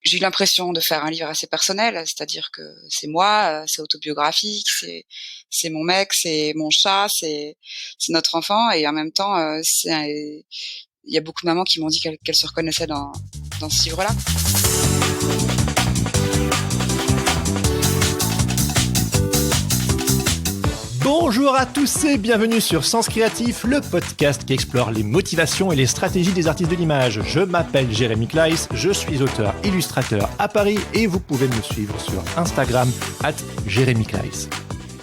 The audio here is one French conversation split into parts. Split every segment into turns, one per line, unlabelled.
j'ai eu l'impression de faire un livre assez personnel, c'est-à-dire que c'est moi, c'est autobiographique, c'est mon mec, c'est mon chat, c'est notre enfant, et en même temps, il y a beaucoup de mamans qui m'ont dit qu'elles se reconnaissaient dans ce livre-là.
Bonjour à tous et bienvenue sur Sens Créatif, le podcast qui explore les motivations et les stratégies des artistes de l'image. Je m'appelle Jérémy Kleiss, je suis auteur-illustrateur à Paris et vous pouvez me suivre sur Instagram @JérémyKleiss.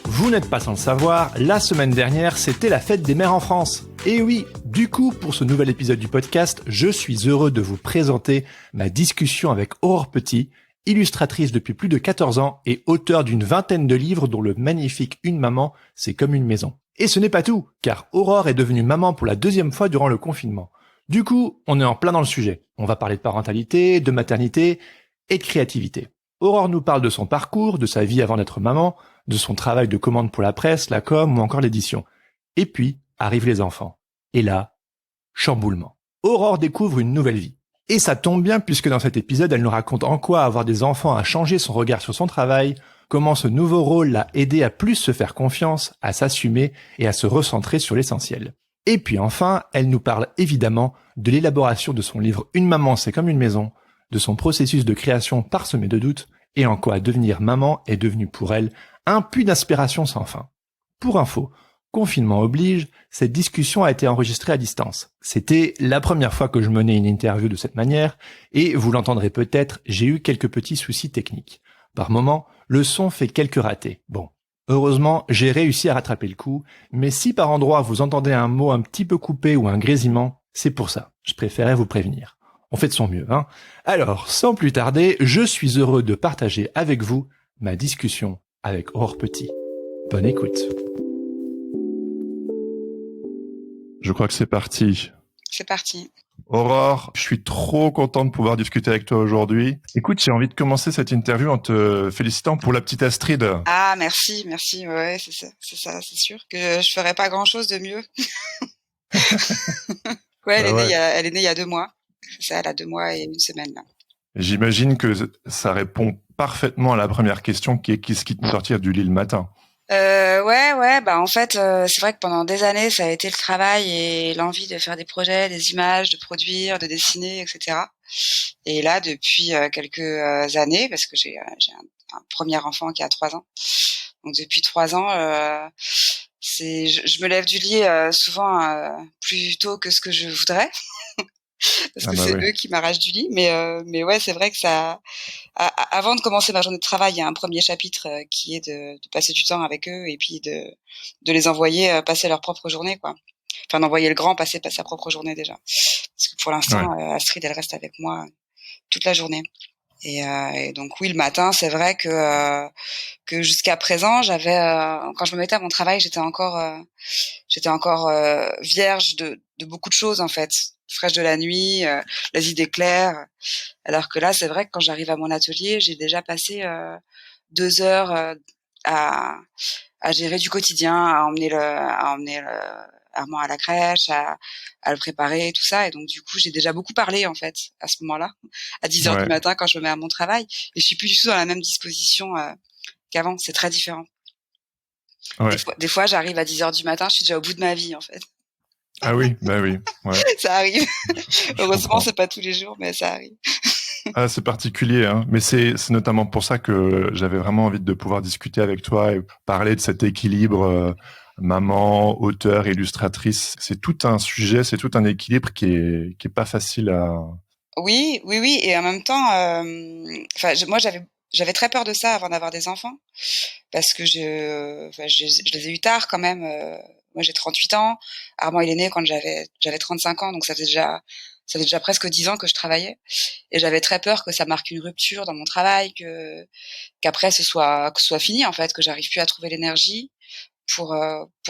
Vous n'êtes pas sans le savoir, la semaine dernière, c'était la fête des mères en France. Et oui, du coup, pour ce nouvel épisode du podcast, je suis heureux de vous présenter ma discussion avec Aurore Petit, illustratrice depuis plus de 14 ans et auteure d'une vingtaine de livres dont le magnifique Une maman, c'est comme une maison. Et ce n'est pas tout, car Aurore est devenue maman pour la deuxième fois durant le confinement. Du coup, on est en plein dans le sujet. On va parler de parentalité, de maternité et de créativité. Aurore nous parle de son parcours, de sa vie avant d'être maman, de son travail de commande pour la presse, la com ou encore l'édition. Et puis, arrivent les enfants. Et là, chamboulement. Aurore découvre une nouvelle vie. Et ça tombe bien puisque dans cet épisode, elle nous raconte en quoi avoir des enfants a changé son regard sur son travail, comment ce nouveau rôle l'a aidé à plus se faire confiance, à s'assumer et à se recentrer sur l'essentiel. Et puis enfin, elle nous parle évidemment de l'élaboration de son livre Une maman, c'est comme une maison, de son processus de création parsemé de doutes et en quoi devenir maman est devenu pour elle un puits d'inspiration sans fin. Pour info, confinement oblige, cette discussion a été enregistrée à distance. C'était la première fois que je menais une interview de cette manière, et vous l'entendrez peut-être, j'ai eu quelques petits soucis techniques. Par moments, le son fait quelques ratés. Bon, heureusement, j'ai réussi à rattraper le coup, mais si par endroits vous entendez un mot un petit peu coupé ou un grésillement, c'est pour ça. Je préférais vous prévenir. On fait de son mieux, hein. Alors, sans plus tarder, je suis heureux de partager avec vous ma discussion avec Aurore Petit. Bonne écoute. Je crois que c'est parti.
C'est parti.
Aurore, je suis trop content de pouvoir discuter avec toi aujourd'hui. Écoute, j'ai envie de commencer cette interview en te félicitant pour la petite Astrid.
Ah, merci, ouais, c'est ça, c'est sûr que je ferais pas grand-chose de mieux. Ouais, elle est née il y a 2 mois. C'est ça, elle a 2 mois et 1 semaine, là.
J'imagine que ça répond parfaitement à la première question qui est qu'est-ce qui te sortir du lit le matin?
Ouais, bah en fait, c'est vrai que pendant des années, ça a été le travail et l'envie de faire des projets, des images, de produire, de dessiner, etc. Et là, depuis quelques années, parce que j'ai un premier enfant qui a 3 ans, donc depuis 3 ans, je me lève du lit souvent plus tôt que ce que je voudrais. Parce que c'est eux qui m'arrachent du lit, mais ouais, c'est vrai que ça. Avant de commencer ma journée de travail, il y a un premier chapitre qui est de passer du temps avec eux et puis de les envoyer passer leur propre journée, quoi. Enfin, d'envoyer le grand passer sa propre journée déjà. Parce que pour l'instant, Astrid, elle reste avec moi toute la journée. Et donc oui, le matin, c'est vrai que jusqu'à présent, quand je me mettais à mon travail, j'étais encore vierge de beaucoup de choses en fait, fraîche de la nuit, les idées claires. Alors que là, c'est vrai que quand j'arrive à mon atelier, j'ai déjà passé 2 heures à gérer du quotidien, à emmener le Armand à la crèche, à le préparer, tout ça. Et donc du coup, j'ai déjà beaucoup parlé en fait à ce moment-là, à 10 heures du matin quand je me mets à mon travail. Et je suis plus du tout dans la même disposition qu'avant. C'est très différent. Ouais. Des fois, j'arrive à 10 heures du matin, je suis déjà au bout de ma vie en fait.
Ah oui, bah oui. Ouais.
Ça arrive. Heureusement, c'est pas tous les jours, mais ça arrive.
Ah, c'est particulier, hein. Mais c'est notamment pour ça que j'avais vraiment envie de pouvoir discuter avec toi et parler de cet équilibre maman, auteur, illustratrice. C'est tout un sujet, c'est tout un équilibre qui est pas facile à.
Oui, et en même temps, moi j'avais très peur de ça avant d'avoir des enfants parce que je les ai eu tard quand même. Moi j'ai 38 ans, Armand il est né quand j'avais 35 ans, donc ça fait déjà presque 10 ans que je travaillais et j'avais très peur que ça marque une rupture dans mon travail, qu'après que ce soit fini en fait, que j'arrive plus à trouver l'énergie pour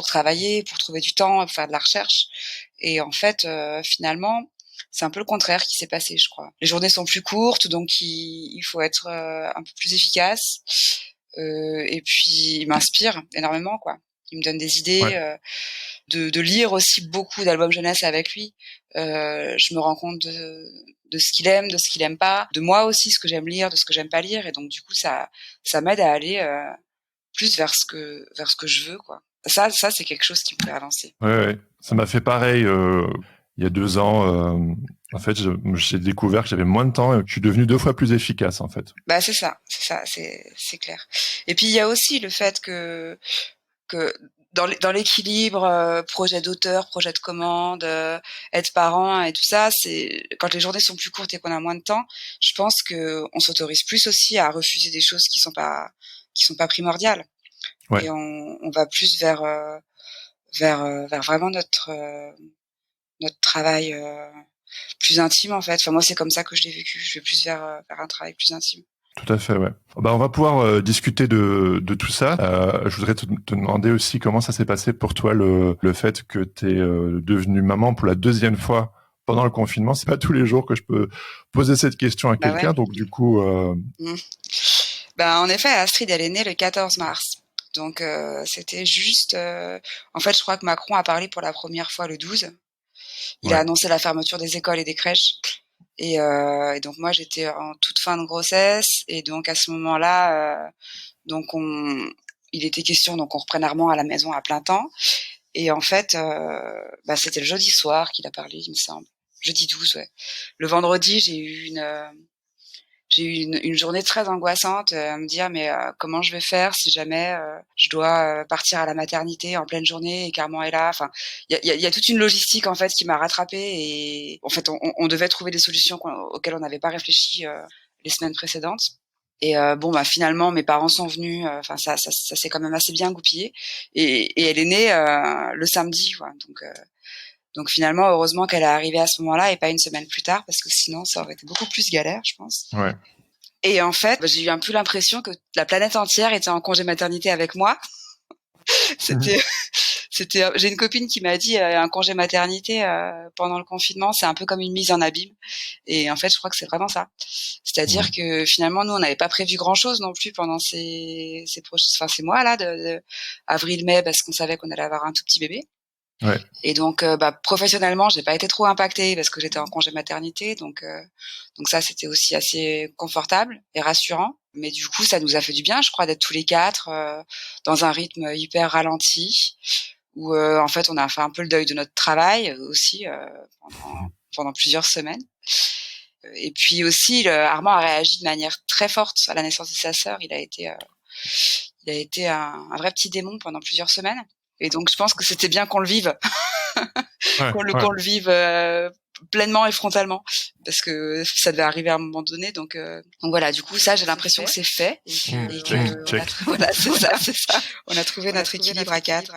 travailler, pour trouver du temps, pour faire de la recherche. Et en fait, finalement, c'est un peu le contraire qui s'est passé, je crois. Les journées sont plus courtes, donc il faut être un peu plus efficace. Et puis, il m'inspire énormément, quoi. Il me donne des idées, de lire aussi beaucoup d'albums jeunesse avec lui. Je me rends compte de ce qu'il aime, de ce qu'il aime pas, de moi aussi, ce que j'aime lire, de ce que j'aime pas lire. Et donc, du coup, ça m'aide à aller plus vers ce que je veux, quoi. Ça, c'est quelque chose qui me fait avancer.
Ouais. Ça m'a fait pareil il y a 2 ans. En fait, j'ai découvert que j'avais moins de temps et que je suis devenu 2 fois plus efficace, en fait.
Bah, c'est ça, c'est clair. Et puis, il y a aussi le fait que dans l'équilibre, projet d'auteur, projet de commande, être parent et tout ça, c'est quand les journées sont plus courtes et qu'on a moins de temps, je pense que on s'autorise plus aussi à refuser des choses qui sont pas primordiales.
Ouais.
Et on va plus vers vraiment notre travail plus intime, en fait. Enfin, moi, c'est comme ça que je l'ai vécu. Je vais plus vers un travail plus intime.
Tout à fait, ouais. Bah, on va pouvoir discuter de tout ça. Je voudrais te demander aussi comment ça s'est passé pour toi le fait que tu es devenue maman pour la 2e fois pendant le confinement. C'est pas tous les jours que je peux poser cette question à quelqu'un, donc du coup.
Ben, en effet, Astrid, elle est née le 14 mars. Donc c'était juste. En fait, je crois que Macron a parlé pour la première fois le 12. Il a annoncé la fermeture des écoles et des crèches. Et donc moi, j'étais en toute fin de grossesse. Et donc à ce moment-là, donc il était question donc on reprenne Armand à la maison à plein temps. Et en fait, c'était le jeudi soir qu'il a parlé, il me semble. Jeudi 12, ouais. Le vendredi, j'ai eu une journée très angoissante, à me dire mais comment je vais faire si jamais je dois partir à la maternité en pleine journée et qu'Armand est là. Enfin, il y a toute une logistique en fait qui m'a rattrapée et en fait on devait trouver des solutions auxquelles on n'avait pas réfléchi les semaines précédentes. Et finalement mes parents sont venus. Enfin ça s'est quand même assez bien goupillé et elle est née le samedi, quoi. Donc finalement, heureusement qu'elle est arrivée à ce moment-là et pas une semaine plus tard, parce que sinon, ça aurait été beaucoup plus galère, je pense.
Ouais.
Et en fait, j'ai eu un peu l'impression que la planète entière était en congé maternité avec moi. C'était, j'ai une copine qui m'a dit un congé maternité pendant le confinement, c'est un peu comme une mise en abîme. Et en fait, je crois que c'est vraiment ça. C'est-à-dire que finalement, nous, on n'avait pas prévu grand-chose non plus pendant ces mois là, de avril-mai, parce qu'on savait qu'on allait avoir un tout petit bébé.
Ouais.
Et donc, professionnellement, j'ai pas été trop impactée parce que j'étais en congé maternité, donc ça c'était aussi assez confortable et rassurant. Mais du coup, ça nous a fait du bien, je crois, d'être tous les 4 dans un rythme hyper ralenti, où en fait, on a fait un peu le deuil de notre travail aussi pendant plusieurs semaines. Et puis aussi, Armand a réagi de manière très forte à la naissance de sa sœur. Il a été un vrai petit démon pendant plusieurs semaines. Et donc, je pense que c'était bien qu'on le vive, qu'on le vive pleinement et frontalement, parce que ça devait arriver à un moment donné. Donc voilà. Du coup, ça, j'ai l'impression que c'est fait. Et que voilà, c'est ça. On a trouvé notre équilibre à 4.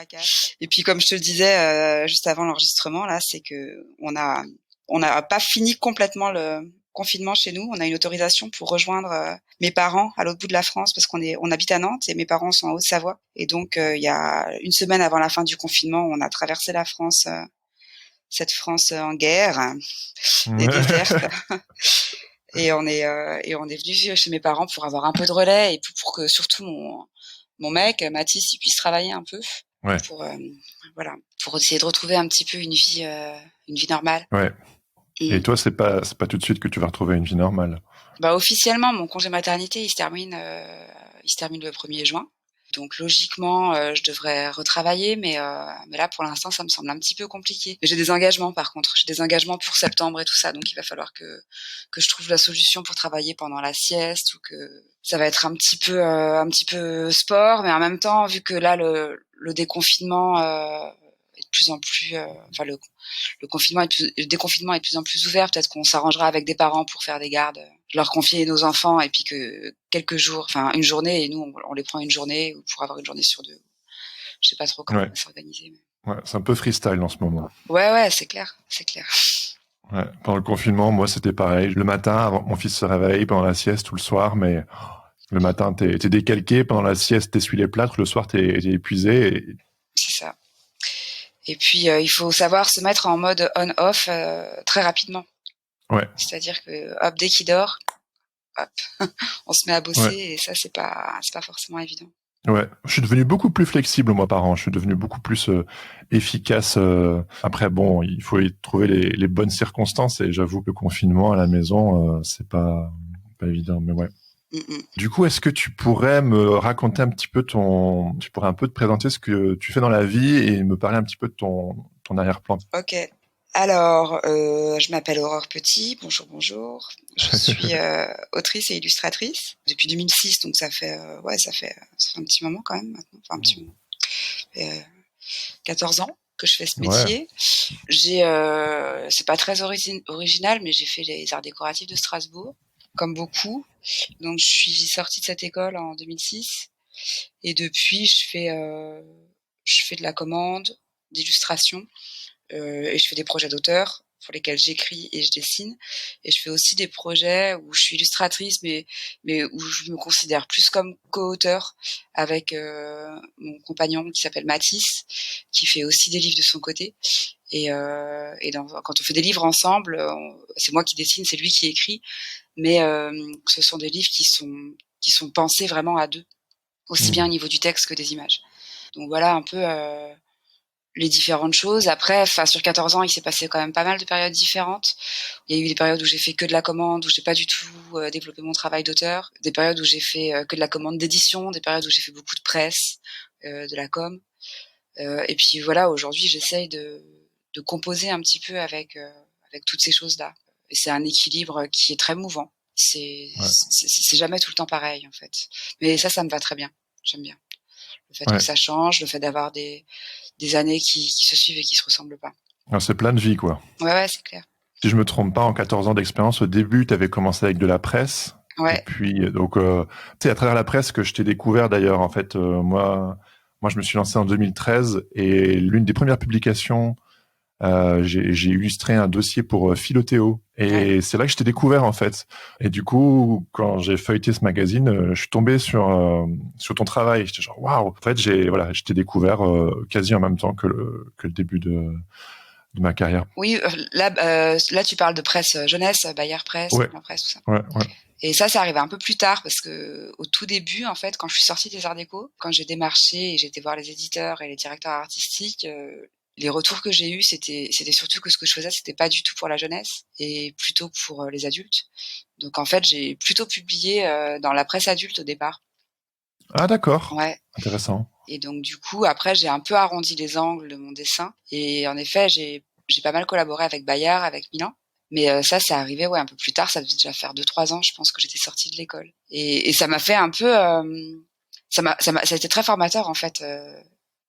Et puis, comme je te le disais juste avant l'enregistrement, là, c'est que on n'a pas fini complètement le confinement chez nous. On a une autorisation pour rejoindre mes parents à l'autre bout de la France parce on habite à Nantes et mes parents sont en Haute-Savoie. Et donc il y a une semaine avant la fin du confinement, on a traversé la France, cette France en guerre et déserte. Et on est venu chez mes parents pour avoir un peu de relais et pour que surtout mon mec Mathis, il puisse travailler un peu.
Ouais.
Pour essayer de retrouver un petit peu une vie normale.
Ouais. Et toi, c'est pas tout de suite que tu vas retrouver une vie normale.
Bah officiellement, mon congé maternité, il se termine le 1er juin. Donc logiquement, je devrais retravailler, mais là pour l'instant, ça me semble un petit peu compliqué. Mais j'ai des engagements par contre, j'ai des engagements pour septembre et tout ça, donc il va falloir que je trouve la solution pour travailler pendant la sieste ou que ça va être un petit peu sport, mais en même temps, vu que là le déconfinement est de plus en plus, le déconfinement est de plus en plus ouvert. Peut-être qu'on s'arrangera avec des parents pour faire des gardes, leur confier nos enfants et puis que quelques jours, enfin une journée, et nous on les prend une journée ou pour avoir une journée sur 2. Je sais pas trop comment on va s'organiser. Mais...
Ouais, c'est un peu freestyle en ce moment.
Ouais, c'est clair.
Ouais, pendant le confinement, moi c'était pareil. Le matin, avant mon fils se réveille, pendant la sieste ou le soir, mais le matin t'es décalqué, pendant la sieste t'essuies les plâtres, le soir t'es épuisé. Et...
C'est ça. Et puis il faut savoir se mettre en mode on/off très rapidement.
Ouais.
C'est-à-dire que hop, dès qu'il dort, hop, on se met à bosser et ça c'est pas forcément évident.
Ouais, je suis devenu beaucoup plus flexible moi par an. Je suis devenu beaucoup plus efficace. Après, bon, il faut y trouver les bonnes circonstances et j'avoue que le confinement à la maison, c'est pas évident. Mais ouais.
Mm-mm.
Du coup, est-ce que tu pourrais me raconter un petit peu tu pourrais un peu te présenter ce que tu fais dans la vie et me parler un petit peu de ton arrière-plan.
Ok. Alors, je m'appelle Aurore Petit. Bonjour, bonjour. Je suis autrice et illustratrice depuis 2006, donc ça fait un petit moment quand même maintenant. Enfin, un petit moment. Ça fait, 14 ans que je fais ce
Ouais.
métier. C'est pas très original, mais j'ai fait les arts décoratifs de Strasbourg, comme beaucoup. Donc, je suis sortie de cette école en 2006, et depuis, je fais de la commande, d'illustration. Et je fais des projets d'auteur pour lesquels j'écris et je dessine. Et je fais aussi des projets où je suis illustratrice, mais où je me considère plus comme co-auteur avec mon compagnon qui s'appelle Mathis, qui fait aussi des livres de son côté. Quand on fait des livres ensemble, c'est moi qui dessine, c'est lui qui écrit, mais ce sont des livres qui sont pensés vraiment à deux, aussi bien au niveau du texte que des images. Donc voilà un peu les différentes choses. Après, sur 14 ans, il s'est passé quand même pas mal de périodes différentes. Il y a eu des périodes où j'ai fait que de la commande, où j'ai pas du tout développé mon travail d'auteur, des périodes où j'ai fait que de la commande d'édition, des périodes où j'ai fait beaucoup de presse, de la com. Et puis voilà, aujourd'hui, j'essaye de composer un petit peu avec toutes ces choses-là. Et c'est un équilibre qui est très mouvant. C'est jamais tout le temps pareil, en fait. Mais ça me va très bien. J'aime bien. Le fait que ça change, le fait d'avoir des années qui se suivent et qui se ressemblent pas.
Alors, c'est plein de vie, quoi.
Ouais, c'est clair.
Si je me trompe pas, en 14 ans d'expérience, au début, tu avais commencé avec de la presse.
Ouais.
Et puis, donc, tu sais, à travers la presse que je t'ai découvert d'ailleurs, en fait, moi, je me suis lancé en 2013 et l'une des premières publications, j'ai illustré un dossier pour Philothéo. Et c'est là que je t'ai découvert, en fait. Et du coup, quand j'ai feuilleté ce magazine, je suis tombé sur ton travail. J'étais genre, waouh! En fait, je t'ai découvert quasi en même temps que le début de ma carrière.
Oui, là, tu parles de presse jeunesse, Bayard Presse,
Ouais.
la presse, tout ça.
Ouais.
Et ça arrivait un peu plus tard parce que au tout début, en fait, quand je suis sortie des Arts Déco, quand j'ai démarché et j'étais voir les éditeurs et les directeurs artistiques, les retours que j'ai eus, c'était surtout que ce que je faisais, c'était pas du tout pour la jeunesse et plutôt pour les adultes. Donc en fait, j'ai plutôt publié dans la presse adulte au départ.
Ah d'accord.
Ouais.
Intéressant.
Et donc du coup, après, j'ai un peu arrondi les angles de mon dessin. Et en effet, j'ai pas mal collaboré avec Bayard, avec Milan. Mais ça, c'est arrivé un peu plus tard. Ça devait déjà faire 2-3 ans, je pense, que j'étais sortie de l'école. Et ça m'a fait un peu, ça a été très formateur en fait,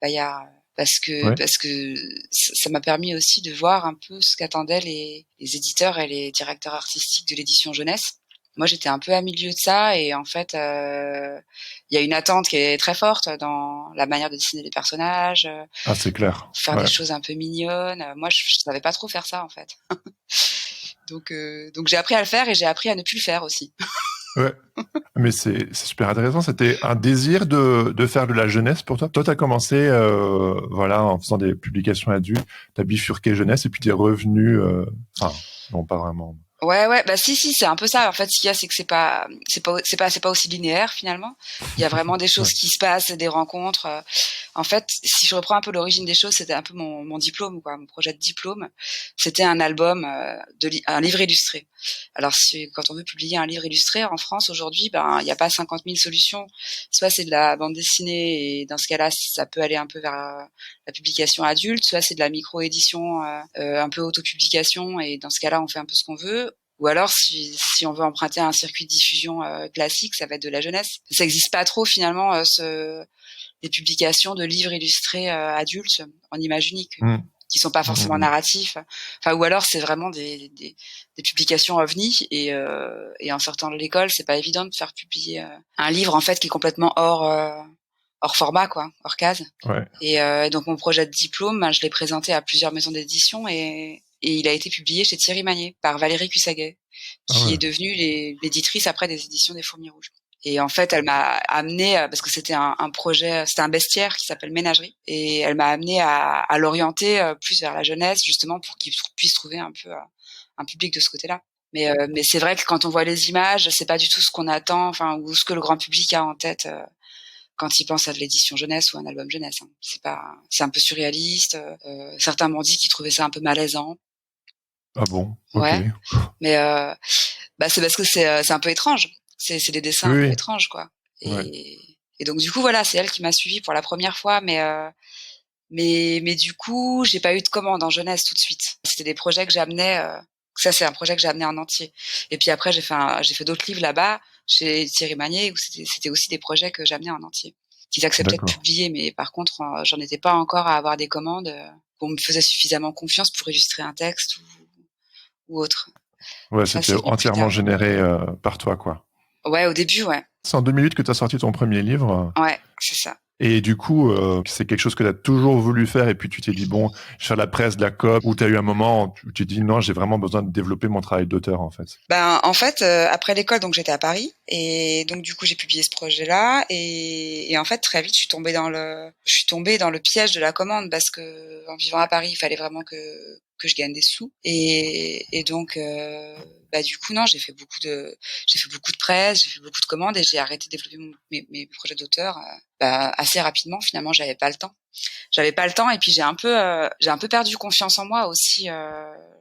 Bayard, parce que ça m'a permis aussi de voir un peu ce qu'attendaient les éditeurs et les directeurs artistiques de l'édition jeunesse. Moi, j'étais un peu à milieu de ça et en fait, il y a une attente qui est très forte dans la manière de dessiner les personnages,
Ah, c'est clair.
faire des choses un peu mignonnes. Moi, je savais pas trop faire ça en fait. Donc j'ai appris à le faire et j'ai appris à ne plus le faire aussi.
Ouais. Mais c'est super intéressant. C'était un désir de faire de la jeunesse pour toi. Toi, t'as commencé, en faisant des publications adultes, t'as bifurqué jeunesse et puis t'es revenu, non, pas vraiment.
Ouais, bah si, c'est un peu ça. En fait, ce qu'il y a, c'est que c'est pas aussi linéaire finalement. Il y a vraiment des choses qui se passent, des rencontres. En fait, si je reprends un peu l'origine des choses, c'était un peu mon diplôme, mon projet de diplôme. C'était un album, un livre illustré. Alors, quand on veut publier un livre illustré en France aujourd'hui, il n'y a pas 50 000 solutions. Soit c'est de la bande dessinée et dans ce cas-là, ça peut aller un peu vers la publication adulte. Soit c'est de la micro-édition, un peu autopublication et dans ce cas-là, on fait un peu ce qu'on veut. Ou alors, si on veut emprunter un circuit de diffusion classique, ça va être de la jeunesse. Ça n'existe pas trop finalement, des publications de livres illustrés adultes en image unique, qui sont pas forcément narratifs. Enfin, ou alors c'est vraiment des publications ovni et en sortant de l'école, c'est pas évident de faire publier un livre en fait qui est complètement hors format, hors case.
Ouais.
Et donc mon projet de diplôme, je l'ai présenté à plusieurs maisons d'édition et il a été publié chez Thierry Magnier par Valérie Cussaguet, qui est devenue l'éditrice après des éditions des Fourmis Rouges. Et en fait, elle m'a amené, parce que c'était un projet, c'était un bestiaire qui s'appelle Ménagerie, et elle m'a amené à l'orienter plus vers la jeunesse, justement pour qu'il puisse trouver un peu un public de ce côté-là. Mais c'est vrai que quand on voit les images, c'est pas du tout ce qu'on attend, ou ce que le grand public a en tête quand ils pensent à de l'édition jeunesse ou un album jeunesse. Hein. C'est un peu surréaliste. Certains m'ont dit qu'ils trouvaient ça un peu malaisant.
Ah bon? Ok.
Ouais. Mais c'est parce que c'est un peu étrange. C'est des dessins un peu
Oui.
étranges, quoi.
Ouais.
Et donc du coup voilà, c'est elle qui m'a suivie pour la première fois, mais du coup j'ai pas eu de commande en jeunesse tout de suite. C'était des projets que j'amenais. Ça c'est un projet que j'ai amené en entier. Et puis après j'ai fait d'autres livres là-bas chez Thierry Magnier où c'était aussi des projets que j'amenais en entier, qu'ils acceptaient de publier. Mais par contre j'en étais pas encore à avoir des commandes. On me faisait suffisamment confiance pour illustrer un texte ou autre.
Ouais,
Ça,
c'était
c'est venu plus
entièrement
tard.
généré par toi, quoi.
Ouais, au début, ouais.
C'est en 2008 que tu as sorti ton premier livre.
Ouais, c'est ça.
Et du coup, c'est quelque chose que tu as toujours voulu faire et puis tu t'es dit, bon, je fais la presse, de la com, ou tu as eu un moment où tu t'es dit, non, j'ai vraiment besoin de développer mon travail d'auteur, en fait.
En fait, après l'école, donc j'étais à Paris et donc du coup j'ai publié ce projet-là et en fait très vite je suis tombée dans le piège de la commande parce que en vivant à Paris, il fallait vraiment que je gagne des sous et donc du coup non, j'ai fait beaucoup de presse, j'ai fait beaucoup de commandes et j'ai arrêté de développer mes projets d'auteur assez rapidement. Finalement, j'avais pas le temps et puis j'ai un peu perdu confiance en moi aussi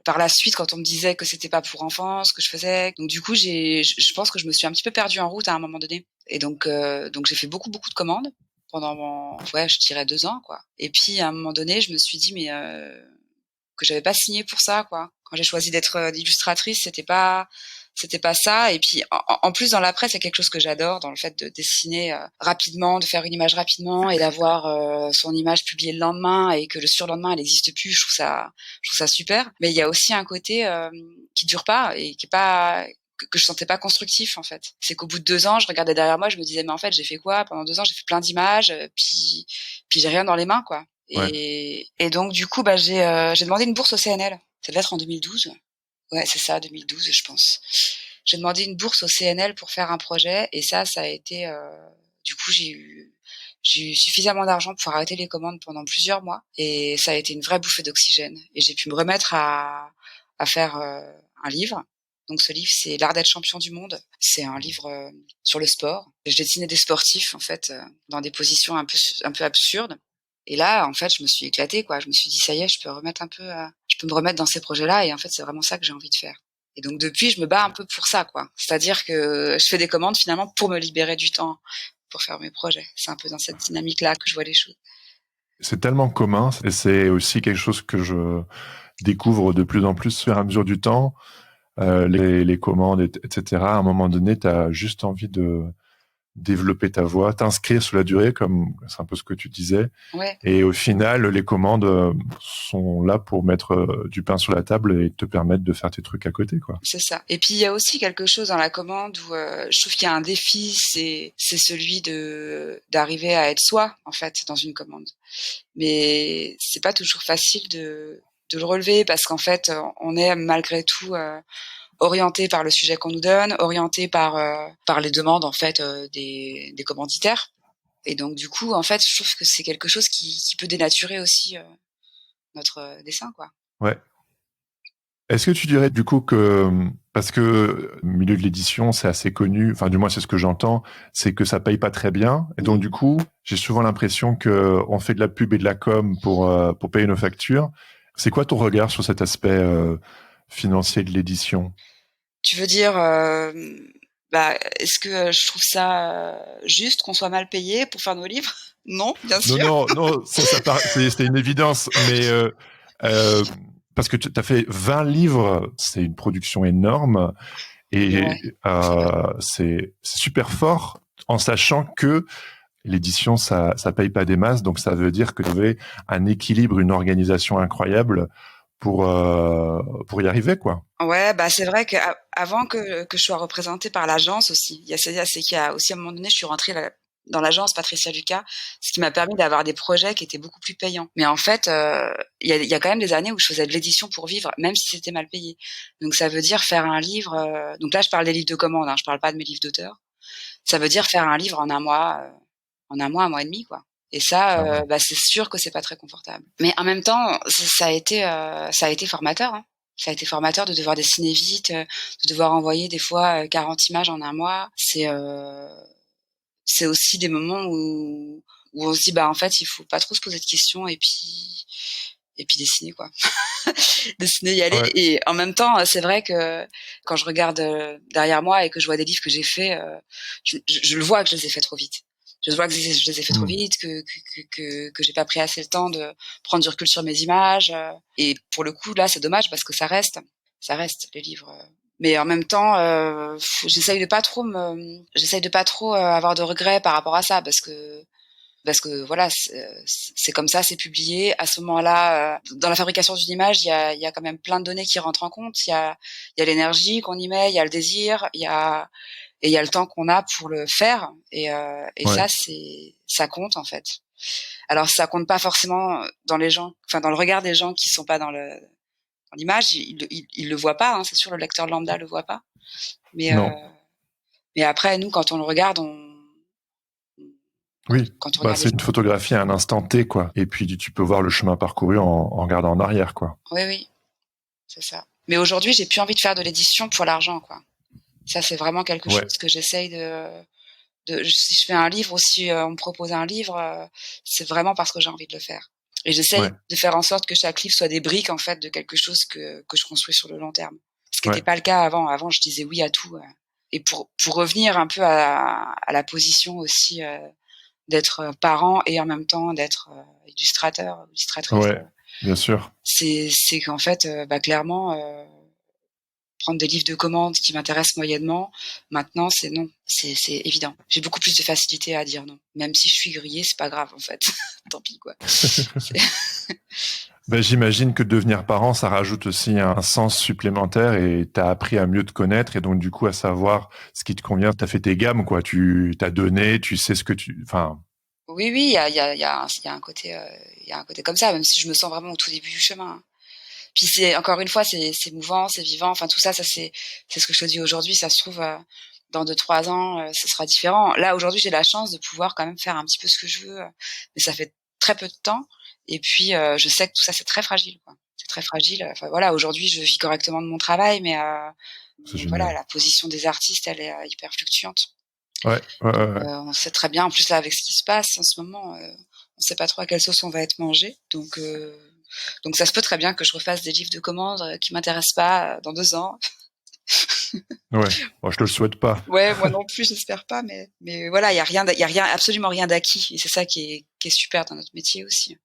par la suite quand on me disait que c'était pas pour enfants ce que je faisais. Donc du coup je pense que je me suis un petit peu perdue en route à un moment donné et donc j'ai fait beaucoup de commandes pendant je dirais 2 ans, quoi. Et puis à un moment donné je me suis dit mais que j'avais pas signé pour ça, quoi. Quand j'ai choisi d'être illustratrice, c'était pas ça. Et puis en plus dans la presse, il y a quelque chose que j'adore dans le fait de dessiner rapidement, de faire une image rapidement et d'avoir son image publiée le lendemain et que le surlendemain elle n'existe plus. Je trouve ça super. Mais il y a aussi un côté qui dure pas et qui est pas que je sentais pas constructif, en fait. C'est qu'au bout de 2 ans, je regardais derrière moi, je me disais mais en fait j'ai fait quoi pendant 2 ans? J'ai fait plein d'images, puis j'ai rien dans les mains, quoi.
Ouais.
Et donc du coup j'ai demandé une bourse au CNL. Ça devait être en 2012. Ouais, c'est ça, 2012, je pense. J'ai demandé une bourse au CNL pour faire un projet et ça a été du coup j'ai eu suffisamment d'argent pour arrêter les commandes pendant plusieurs mois et ça a été une vraie bouffée d'oxygène et j'ai pu me remettre à faire un livre. Donc ce livre, c'est L'art d'être champion du monde. C'est un livre sur le sport. Je dessinais des sportifs en fait dans des positions un peu absurdes. Et là, en fait, je me suis éclatée, quoi. Je me suis dit, ça y est, je peux me remettre dans ces projets-là. Et en fait, c'est vraiment ça que j'ai envie de faire. Et donc, depuis, je me bats un peu pour ça, quoi. C'est-à-dire que je fais des commandes, finalement, pour me libérer du temps pour faire mes projets. C'est un peu dans cette dynamique-là que je vois les choses.
C'est tellement commun et c'est aussi quelque chose que je découvre de plus en plus au fur et à mesure du temps. Les commandes, etc. À un moment donné, tu as juste envie de développer ta voix, t'inscrire sur la durée, comme c'est un peu ce que tu disais.
Ouais.
Et au final, les commandes sont là pour mettre du pain sur la table et te permettre de faire tes trucs à côté, quoi.
C'est ça. Et puis il y a aussi quelque chose dans la commande où je trouve qu'il y a un défi, c'est celui d'arriver à être soi, en fait, dans une commande. Mais c'est pas toujours facile de le relever parce qu'en fait on est malgré tout orienté par le sujet qu'on nous donne, orienté par les demandes en fait des commanditaires. Et donc du coup en fait je trouve que c'est quelque chose qui peut dénaturer aussi notre dessin, quoi.
Ouais. Est-ce que tu dirais du coup que, parce que le milieu de l'édition, c'est assez connu, enfin du moins c'est ce que j'entends, c'est que ça paye pas très bien. Et donc du coup, j'ai souvent l'impression que on fait de la pub et de la com pour payer nos factures. C'est quoi ton regard sur cet aspect financier de l'édition?
Tu veux dire est-ce que je trouve ça juste qu'on soit mal payé pour faire nos livres? Non, bien sûr.
Non, c'était une évidence, mais parce que tu as fait 20 livres, c'est une production énorme et
Ouais,
c'est super fort en sachant que l'édition, ça paye pas des masses, donc ça veut dire que tu avais un équilibre, une organisation incroyable pour y arriver, quoi.
ouais, c'est vrai que avant que je sois représentée par l'agence aussi, il y a c'est qu'il y a aussi à un moment donné, je suis rentrée dans l'agence Patricia Lucas, ce qui m'a permis d'avoir des projets qui étaient beaucoup plus payants. Mais en fait, il y a quand même des années où je faisais de l'édition pour vivre, même si c'était mal payé. Donc ça veut dire faire un livre. Donc là, je parle des livres de commande, hein, je parle pas de mes livres d'auteur. Ça veut dire faire un livre en un mois et demi, quoi. Et ça, c'est sûr que c'est pas très confortable. Mais en même temps, ça a été formateur, hein. Ça a été formateur de devoir dessiner vite, de devoir envoyer des fois 40 images en un mois. C'est c'est aussi des moments où on se dit en fait il faut pas trop se poser de questions et puis dessiner quoi. Dessiner, y aller.
Ouais.
Et en même temps, c'est vrai que quand je regarde derrière moi et que je vois des livres que j'ai faits, je le vois que je les ai faits trop vite. Je vois que je les ai faits trop vite, que j'ai pas pris assez le temps de prendre du recul sur mes images. Et pour le coup, là, c'est dommage parce que ça reste les livres. Mais en même temps, j'essaye de pas trop avoir de regrets par rapport à ça parce que voilà, c'est comme ça, c'est publié. À ce moment-là, dans la fabrication d'une image, il y a quand même plein de données qui rentrent en compte. Il y a l'énergie qu'on y met, il y a le désir, il y a le temps qu'on a pour le faire. Et
Ouais.
ça compte en fait. Alors ça compte pas forcément dans le regard des gens qui sont pas dans l'image. Ils le voient pas, hein, c'est sûr, le lecteur lambda le voit pas. Mais
Non.
mais après, nous, quand on le regarde,
Oui,
quand on regarde
c'est une photographie à un instant T, quoi. Et puis tu peux voir le chemin parcouru en regardant en arrière, quoi.
Oui, c'est ça. Mais aujourd'hui, j'ai plus envie de faire de l'édition pour l'argent, quoi. Ça, c'est vraiment quelque chose que j'essaye si je fais un livre ou si on me propose un livre, c'est vraiment parce que j'ai envie de le faire. Et j'essaye de faire en sorte que chaque livre soit des briques, en fait, de quelque chose que je construis sur le long terme. Ce qui n'était pas le cas avant. Avant, je disais oui à tout. Et pour revenir un peu à la position aussi d'être parent et en même temps d'être illustratrice.
Ouais, bien sûr.
C'est qu'en fait, clairement, prendre des livres de commande qui m'intéressent moyennement, maintenant, c'est non. C'est évident. J'ai beaucoup plus de facilité à dire non. Même si je suis grillée, c'est pas grave, en fait. Tant pis, quoi.
J'imagine que devenir parent, ça rajoute aussi un sens supplémentaire et t'as appris à mieux te connaître et donc du coup à savoir ce qui te convient. T'as fait tes gammes, quoi. Tu t'as donné, tu sais ce que enfin.
Oui, il y a un côté, il y a un côté comme ça, même si je me sens vraiment au tout début du chemin. Puis c'est encore une fois, c'est mouvant, c'est vivant. Enfin tout ça, c'est ce que je te dis aujourd'hui. Ça se trouve dans 2-3 ans, ce sera différent. Là aujourd'hui, j'ai la chance de pouvoir quand même faire un petit peu ce que je veux, mais ça fait très peu de temps. Et puis je sais que tout ça c'est très fragile, quoi. C'est très fragile. Enfin voilà, aujourd'hui je vis correctement de mon travail, mais voilà, la position des artistes, elle est hyper fluctuante.
Ouais.
On sait très bien, en plus là avec ce qui se passe en ce moment, on sait pas trop à quelle sauce on va être mangé. Donc ça se peut très bien que je refasse des livres de commandes qui m'intéressent pas dans 2 ans.
Ouais. Bon, je te le souhaite pas.
Ouais, moi non plus, j'espère pas, mais voilà, il y a rien, absolument rien d'acquis, et c'est ça qui est super dans notre métier aussi.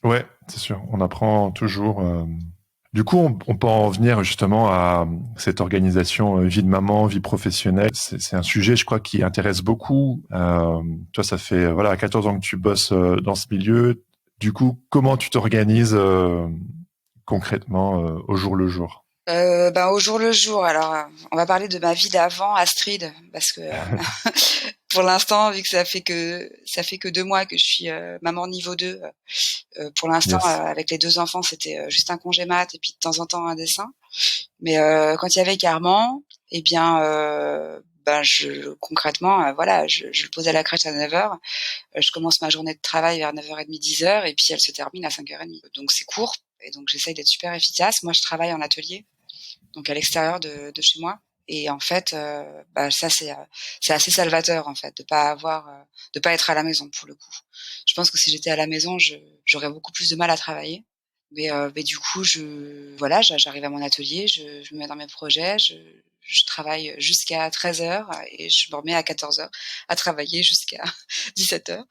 Ouais, c'est sûr. On apprend toujours. Du coup, on peut en venir justement à cette organisation vie de maman, vie professionnelle. C'est un sujet, je crois, qui intéresse beaucoup. Toi, ça fait 14 ans que tu bosses dans ce milieu. Du coup, comment tu t'organises concrètement au jour le jour?
Au jour le jour. Alors, on va parler de ma vie d'avant, Astrid, parce que pour l'instant, vu que ça fait que 2 mois que je suis maman niveau 2, pour l'instant,
Yes.
avec les 2 enfants, c'était juste un congé mat et puis de temps en temps un dessin. Mais quand il y avait Carmen, eh bien, concrètement, voilà, je le pose à la crèche à 9h. Je commence ma journée de travail vers 9h30, 10h, et puis elle se termine à 5h30. Donc c'est court, et donc j'essaye d'être super efficace. Moi, je travaille en atelier, donc à l'extérieur de chez moi. Et en fait, ça c'est assez salvateur en fait de pas être à la maison pour le coup. Je pense que si j'étais à la maison, j'aurais beaucoup plus de mal à travailler. Mais du coup, j'arrive à mon atelier, je me mets dans mes projets, je travaille jusqu'à 13h et je me remets à 14h à travailler jusqu'à 17h.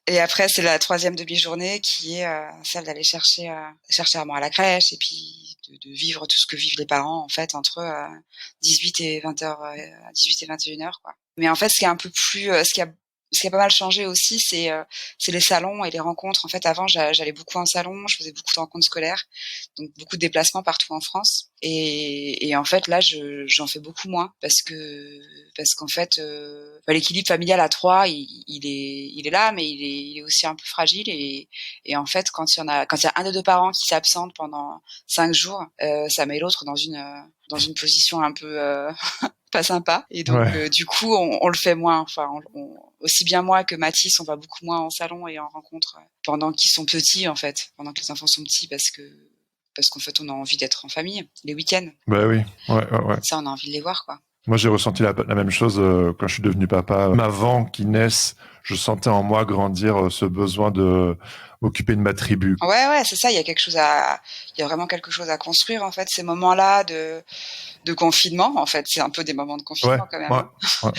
Et après, c'est la troisième demi-journée qui est celle d'aller chercher Armand à la crèche et puis de vivre tout ce que vivent les parents en fait entre 18 et 20h, 18 et 21h, quoi. Mais en fait, ce qui est un peu plus, ce qui a pas mal changé aussi, c'est les salons et les rencontres. En fait, avant, j'allais beaucoup en salon, je faisais beaucoup de rencontres scolaires, donc beaucoup de déplacements partout en France. Et en fait, là, j'en fais beaucoup moins parce qu'en fait, l'équilibre familial à 3, il est là, mais il est aussi un peu fragile. Et en fait, quand il y a un des 2 parents qui s'absente pendant 5 jours, ça met l'autre dans une position un peu pas sympa. Et donc, du coup, on le fait moins. Enfin, aussi bien moi que Mathis, on va beaucoup moins en salon et en rencontre pendant qu'ils sont petits, en fait, pendant que les enfants sont petits, parce qu'en fait, on a envie d'être en famille les week-ends.
Bah oui, ouais.
Ça, on a envie de les voir, quoi.
Moi, j'ai ressenti la même chose quand je suis devenu papa. Même avant qu'ils naissent, je sentais en moi grandir ce besoin de m'occuper de ma tribu.
Ouais, c'est ça. Il y a vraiment quelque chose à construire en fait. Ces moments-là de confinement, en fait, c'est un peu des moments de
Ouais,
confinement quand même.
ouais,
Hein.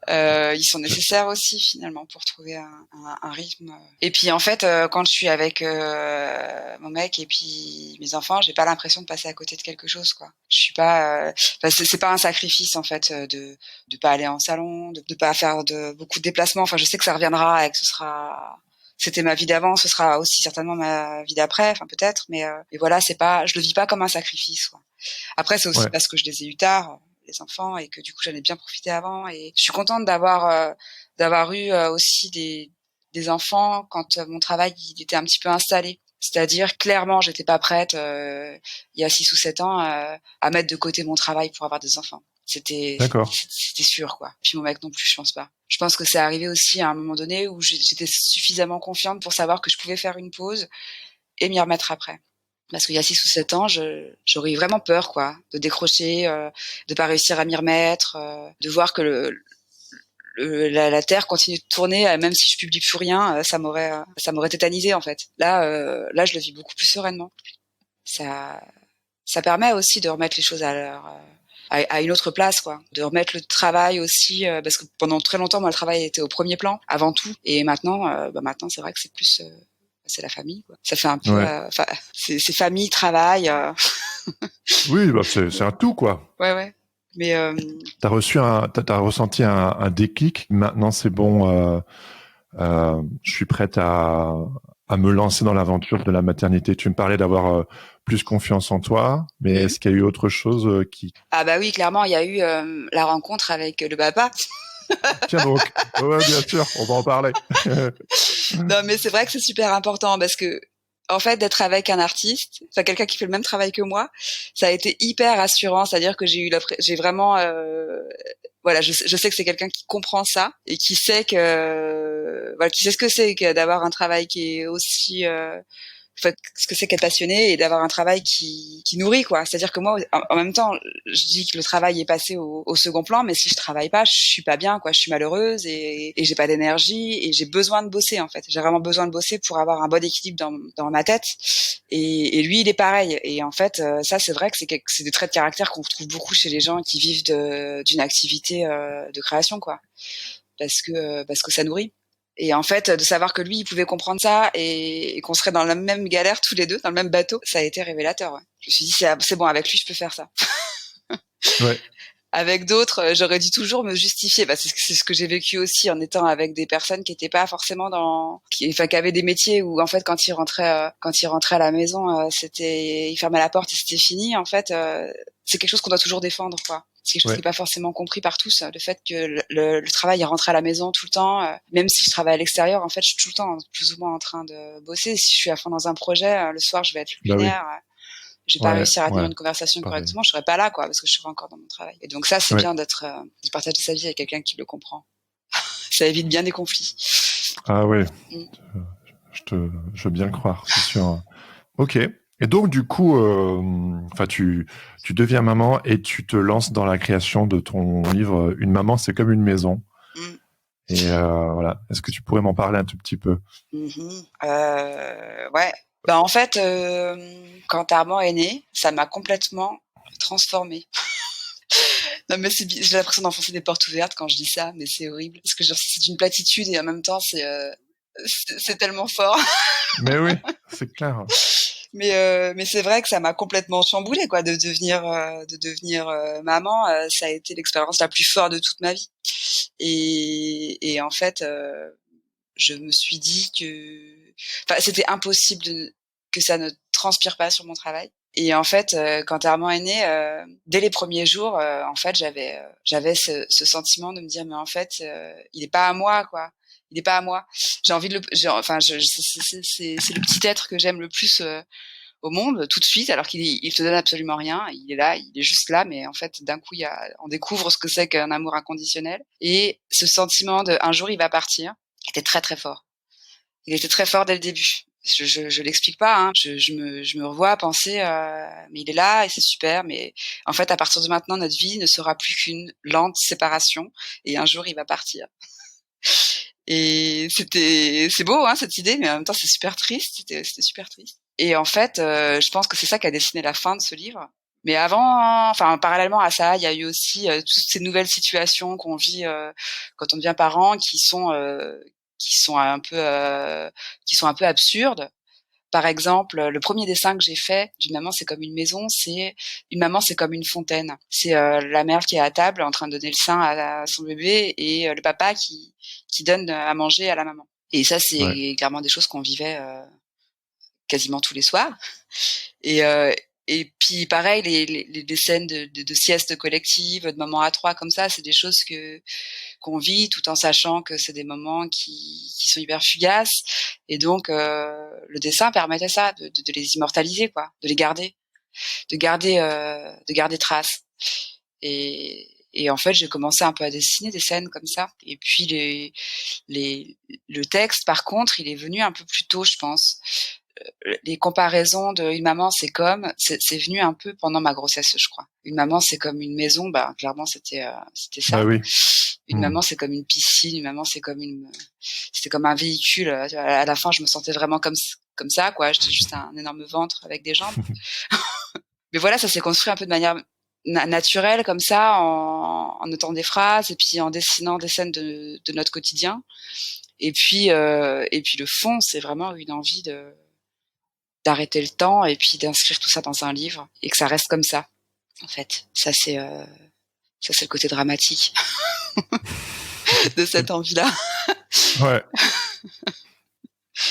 ouais.
Ils sont nécessaires aussi finalement pour trouver un rythme. Et puis en fait, quand je suis avec mon mec et puis mes enfants, j'ai pas l'impression de passer à côté de quelque chose, quoi. Je suis pas, c'est pas un sacrifice en fait de pas aller en salon, de pas faire de beaucoup de déplacements. Enfin, je sais que ça reviendra et que c'était ma vie d'avant, ce sera aussi certainement ma vie d'après, enfin peut-être, mais voilà, je le vis pas comme un sacrifice, quoi. Après, c'est aussi
Ouais.
parce que je les ai eus tard, les enfants, et que du coup, j'en ai bien profité avant. Et je suis contente d'avoir eu aussi des enfants quand mon travail il était un petit peu installé. C'est-à-dire, clairement, j'étais pas prête, il y a 6 ou 7 ans, à mettre de côté mon travail pour avoir des enfants.
D'accord.
C'était sûr, quoi. Puis mon mec non plus, je pense pas. Je pense que c'est arrivé aussi à un moment donné où j'étais suffisamment confiante pour savoir que je pouvais faire une pause et m'y remettre après. Parce qu'il y a 6 ou 7 ans, j'aurais eu vraiment peur, quoi, de décrocher, de pas réussir à m'y remettre, de voir que la Terre continue de tourner, même si je publie plus rien, ça m'aurait tétanisé en fait. Là, je le vis beaucoup plus sereinement. Ça, ça permet aussi de remettre les choses à une autre place, quoi. De remettre le travail aussi, parce que pendant très longtemps, moi, le travail était au premier plan, avant tout. Et maintenant, maintenant, c'est vrai que c'est la famille, quoi. Ça fait un peu,
Ouais.
c'est famille, travail.
Oui, bah c'est un tout, quoi.
Ouais. Mais
T'as ressenti un déclic. Maintenant, c'est bon. Je suis prête à me lancer dans l'aventure de la maternité. Tu me parlais d'avoir plus confiance en toi, mais est-ce qu'il y a eu autre chose qui...
ah bah oui, clairement, il y a eu la rencontre avec le papa.
Tiens donc, ouais, bien sûr, on va en parler.
Non, mais c'est vrai que c'est super important parce que, en fait, d'être avec un artiste, enfin quelqu'un qui fait le même travail que moi, ça a été hyper rassurant. C'est-à-dire que j'ai vraiment, voilà, je sais que c'est quelqu'un qui comprend ça et qui sait voilà, qui sait ce que c'est que d'avoir un travail qui est aussi, enfin, ce que c'est qu'être passionné et d'avoir un travail qui nourrit, quoi. C'est-à-dire que moi, en même temps, je dis que le travail est passé au second plan, mais si je travaille pas, je suis pas bien, quoi. Je suis malheureuse et j'ai pas d'énergie et j'ai besoin de bosser, en fait. J'ai vraiment besoin de bosser pour avoir un bon équilibre dans ma tête. Et lui, il est pareil. Et en fait, ça, c'est vrai que c'est des traits de caractère qu'on retrouve beaucoup chez les gens qui vivent d'une activité de création, quoi. Parce que ça nourrit. Et en fait, de savoir que lui, il pouvait comprendre ça et qu'on serait dans la même galère tous les deux, dans le même bateau, ça a été révélateur. Ouais. Je me suis dit, c'est bon, avec lui, je peux faire ça.
Ouais.
Avec d'autres, j'aurais dû toujours me justifier. Bah, c'est ce que j'ai vécu aussi en étant avec des personnes qui étaient pas forcément qui avaient des métiers où en fait quand ils rentraient à la maison, ils fermaient la porte et c'était fini. En fait, c'est quelque chose qu'on doit toujours défendre, quoi. C'est quelque chose qui
Ouais.
n'est pas forcément compris par tous. Le fait que le travail est rentré à la maison tout le temps, même si je travaille à l'extérieur, en fait, je suis tout le temps plus ou moins en train de bosser. Si je suis à fond dans un projet, le soir, je vais être
Bah oui.
lunaire. Je vais pas
Ouais,
réussir à tenir
ouais.
une conversation
Pareil.
correctement, je serais pas là, quoi, parce que je serais encore dans mon travail. Et donc ça, c'est
Ouais.
bien de partager sa vie avec quelqu'un qui le comprend. Ça évite bien des conflits.
Ah ouais.
Mm.
Je veux bien le croire, c'est sûr. Ok. Et donc, du coup, enfin, tu deviens maman et tu te lances dans la création de ton livre Une maman, c'est comme une maison.
Mm.
Et voilà. Est-ce que tu pourrais m'en parler un tout petit peu?
Ouais. Ben, en fait, quand Armand est né, ça m'a complètement transformée. Non, mais j'ai l'impression d'enfoncer des portes ouvertes quand je dis ça, mais c'est horrible. Parce que genre, c'est une platitude et en même temps, c'est tellement fort.
Mais oui, c'est clair.
Mais c'est vrai que ça m'a complètement chamboulée, quoi, de devenir maman. Ça a été l'expérience la plus forte de toute ma vie. Et en fait, je me suis dit enfin, c'était impossible que ça ne transpire pas sur mon travail. Et en fait, quand Armand est né, dès les premiers jours, en fait, j'avais ce sentiment de me dire, mais en fait, il est pas à moi, quoi. Il est pas à moi. J'ai envie de enfin, c'est le petit être que j'aime le plus au monde tout de suite, alors il te donne absolument rien. Il est là, il est juste là, mais en fait, d'un coup, on découvre ce que c'est qu'un amour inconditionnel. Et ce sentiment de un jour il va partir était très très fort. Il était très fort dès le début. Je l'explique pas, hein. Je me revois penser, mais il est là et c'est super, mais en fait, à partir de maintenant, notre vie ne sera plus qu'une lente séparation et un jour, il va partir. Et c'est beau, hein, cette idée, mais en même temps, c'est super triste. C'était super triste. Et en fait, je pense que c'est ça qui a dessiné la fin de ce livre. Mais avant, enfin, parallèlement à ça, il y a eu aussi toutes ces nouvelles situations qu'on vit quand on devient parent, qui sont un peu absurdes. Par exemple, le premier dessin que j'ai fait d'une maman c'est comme une maison, c'est une maman c'est comme une fontaine. C'est la mère qui est à table en train de donner le sein à son bébé et le papa qui donne à manger à la maman. Et ça c'est clairement des choses qu'on vivait quasiment tous les soirs. Et et puis pareil les scènes de sieste collective, de moments à trois comme ça, c'est des choses qu'on vit tout en sachant que c'est des moments qui sont hyper fugaces et donc le dessin permettait ça de les immortaliser quoi, de les garder, de garder trace. Et en fait, j'ai commencé un peu à dessiner des scènes comme ça. Et puis le texte, par contre, il est venu un peu plus tôt, je pense. Les comparaisons de une maman c'est comme c'est venu un peu pendant ma grossesse, je crois. Une maman c'est comme une maison, bah clairement c'était ça.
Bah oui.
Une maman c'est comme une piscine, une maman c'était comme un véhicule. À la fin je me sentais vraiment comme ça quoi, j'étais juste un énorme ventre avec des jambes. Mais voilà, ça s'est construit un peu de manière naturelle comme ça en notant des phrases et puis en dessinant des scènes de notre quotidien. Et puis le fond, c'est vraiment une envie d'arrêter le temps et puis d'inscrire tout ça dans un livre et que ça reste comme ça en fait. Ça c'est le côté dramatique de cette envie-là.
Ouais.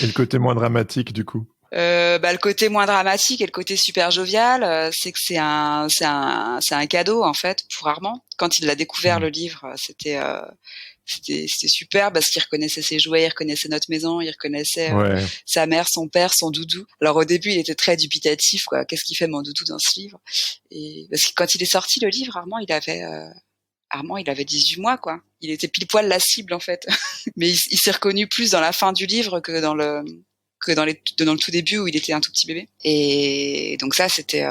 Et le côté moins dramatique du coup?
Le côté moins dramatique et le côté super jovial, c'est que c'est un cadeau en fait pour Armand. Quand il a découvert le livre, c'était super parce qu'il reconnaissait ses jouets, il reconnaissait notre maison, il reconnaissait sa mère, son père, son doudou. Alors au début, il était très dubitatif, quoi. Qu'est-ce qu'il fait mon doudou dans ce livre? Et parce que quand il est sorti le livre, Armand, il avait 18 mois, quoi. Il était pile poil la cible, en fait. Mais il s'est reconnu plus dans la fin du livre que dans le tout début où il était un tout petit bébé. Et donc ça, c'est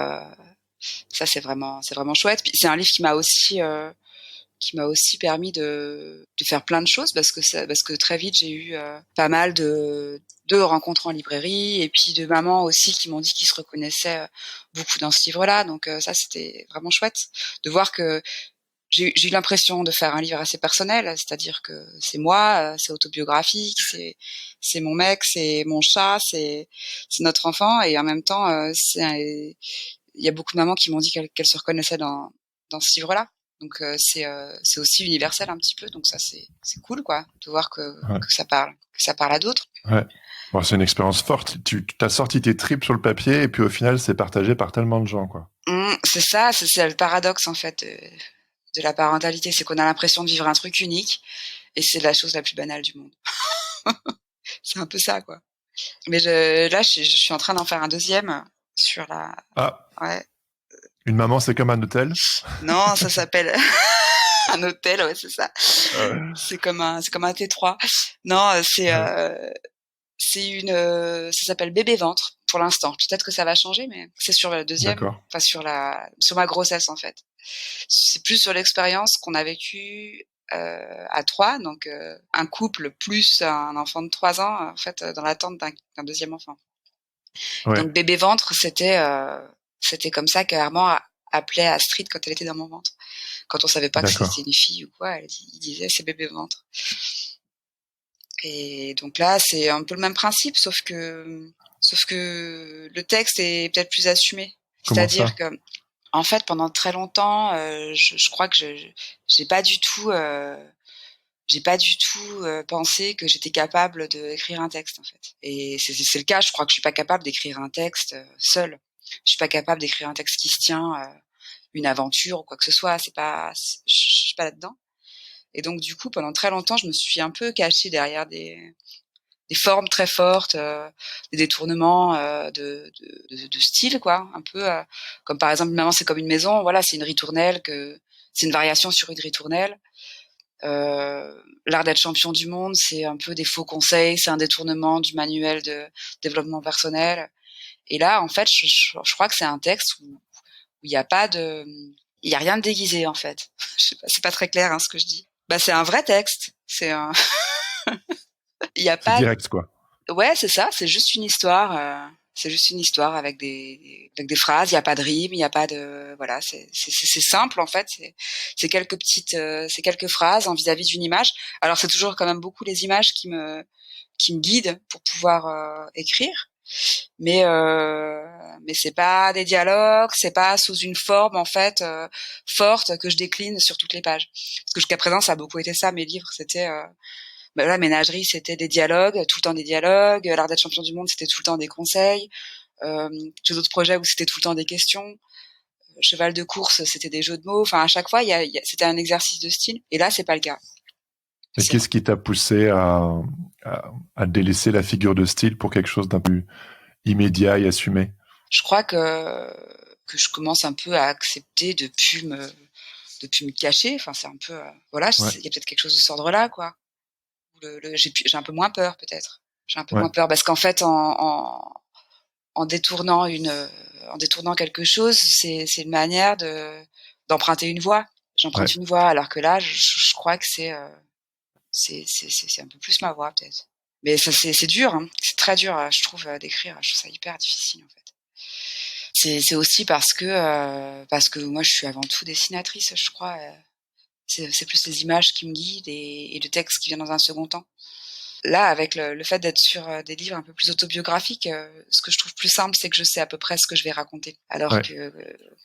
vraiment chouette. Puis c'est un livre qui m'a aussi permis de faire plein de choses parce que très vite j'ai eu pas mal de rencontres en librairie et puis de mamans aussi qui m'ont dit qu'ils se reconnaissaient beaucoup dans ce livre-là. Donc ça c'était vraiment chouette de voir que j'ai eu l'impression de faire un livre assez personnel, c'est-à-dire que c'est moi, c'est autobiographique, c'est mon mec, c'est mon chat, c'est notre enfant et en même temps il y a beaucoup de mamans qui m'ont dit qu'elles se reconnaissaient dans ce livre-là. Donc c'est aussi universel un petit peu, donc ça c'est cool quoi, de voir que ça parle à d'autres.
Ouais. Bon, c'est une expérience forte. Tu as sorti tes tripes sur le papier et puis au final c'est partagé par tellement de gens quoi.
C'est ça, c'est le paradoxe en fait de la parentalité, c'est qu'on a l'impression de vivre un truc unique et c'est la chose la plus banale du monde. C'est un peu ça quoi. Mais là je suis en train d'en faire un deuxième sur la.
Ah.
Ouais.
Une maman, c'est comme un hôtel?
Non, ça s'appelle un hôtel, ouais, c'est ça. C'est comme un T3. Non, ça s'appelle Bébé ventre pour l'instant. Peut-être que ça va changer, mais c'est sur le deuxième.
D'accord.
Enfin, sur ma grossesse, en fait. C'est plus sur l'expérience qu'on a vécue à 3, donc un couple plus un enfant de 3 ans, en fait, dans l'attente d'un deuxième enfant. Ouais. Donc Bébé ventre, c'était comme ça qu'Armand appelait Astrid quand elle était dans mon ventre. Quand on savait pas que c'était une fille ou quoi, il disait c'est Bébé ventre. Et donc là, c'est un peu le même principe, sauf que le texte est peut-être plus assumé. C'est-à-dire que, en fait, pendant très longtemps, je crois que j'ai pas du tout pensé que j'étais capable d'écrire un texte en fait. Et c'est le cas. Je crois que je suis pas capable d'écrire un texte seule. Je suis pas capable d'écrire un texte qui se tient, une aventure ou quoi que ce soit. Je suis pas là-dedans. Et donc du coup, pendant très longtemps, je me suis un peu cachée derrière des formes très fortes, des détournements de style quoi, un peu comme par exemple Maman c'est comme une maison. Voilà, c'est une ritournelle c'est une variation sur une ritournelle. l'art d'être champion du monde, c'est un peu des faux conseils, c'est un détournement du manuel de développement personnel. Et là, en fait, je crois que c'est un texte où il y a pas de, il y a rien de déguisé en fait. Je sais pas, c'est pas très clair ce que je dis. Bah c'est un vrai texte. Il y a
C'est
pas.
direct, quoi.
Ouais, c'est ça. C'est juste une histoire. C'est juste une histoire avec des phrases. Il y a pas de rime. Il y a pas de voilà. C'est simple en fait. C'est c'est quelques phrases en vis-à-vis d'une image. Alors c'est toujours quand même beaucoup les images qui me guident pour pouvoir écrire. Mais c'est pas des dialogues, c'est pas sous une forme en fait forte que je décline sur toutes les pages. Parce que jusqu'à présent ça a beaucoup été ça mes livres, c'était la ménagerie c'était des dialogues, tout le temps des dialogues, l'art d'être champion du monde c'était tout le temps des conseils, tous les autres projets où c'était tout le temps des questions, cheval de course c'était des jeux de mots, enfin à chaque fois c'était un exercice de style et là c'est pas le cas.
Et qu'est-ce qui t'a poussé à délaisser la figure de style pour quelque chose d'un peu immédiat et assumé?
Je crois que je commence un peu à accepter de plus me cacher. Enfin, c'est un peu, voilà,
Ouais.
il y a peut-être quelque chose de cet ordre-là, quoi. J'ai un peu moins peur, peut-être. J'ai un peu
Ouais.
moins peur parce qu'en fait, en détournant en détournant quelque chose, c'est une manière d'emprunter une voie. J'emprunte une voie, alors que là, je crois que c'est un peu plus ma voie, peut-être. Mais ça, c'est dur, hein. C'est très dur, je trouve, d'écrire. Je trouve ça hyper difficile, en fait. C'est aussi parce que moi je suis avant tout dessinatrice, je crois. C'est plus les images qui me guident et le texte qui vient dans un second temps. Là, avec le fait d'être sur des livres un peu plus autobiographiques, ce que je trouve plus simple, c'est que je sais à peu près ce que je vais raconter. Alors que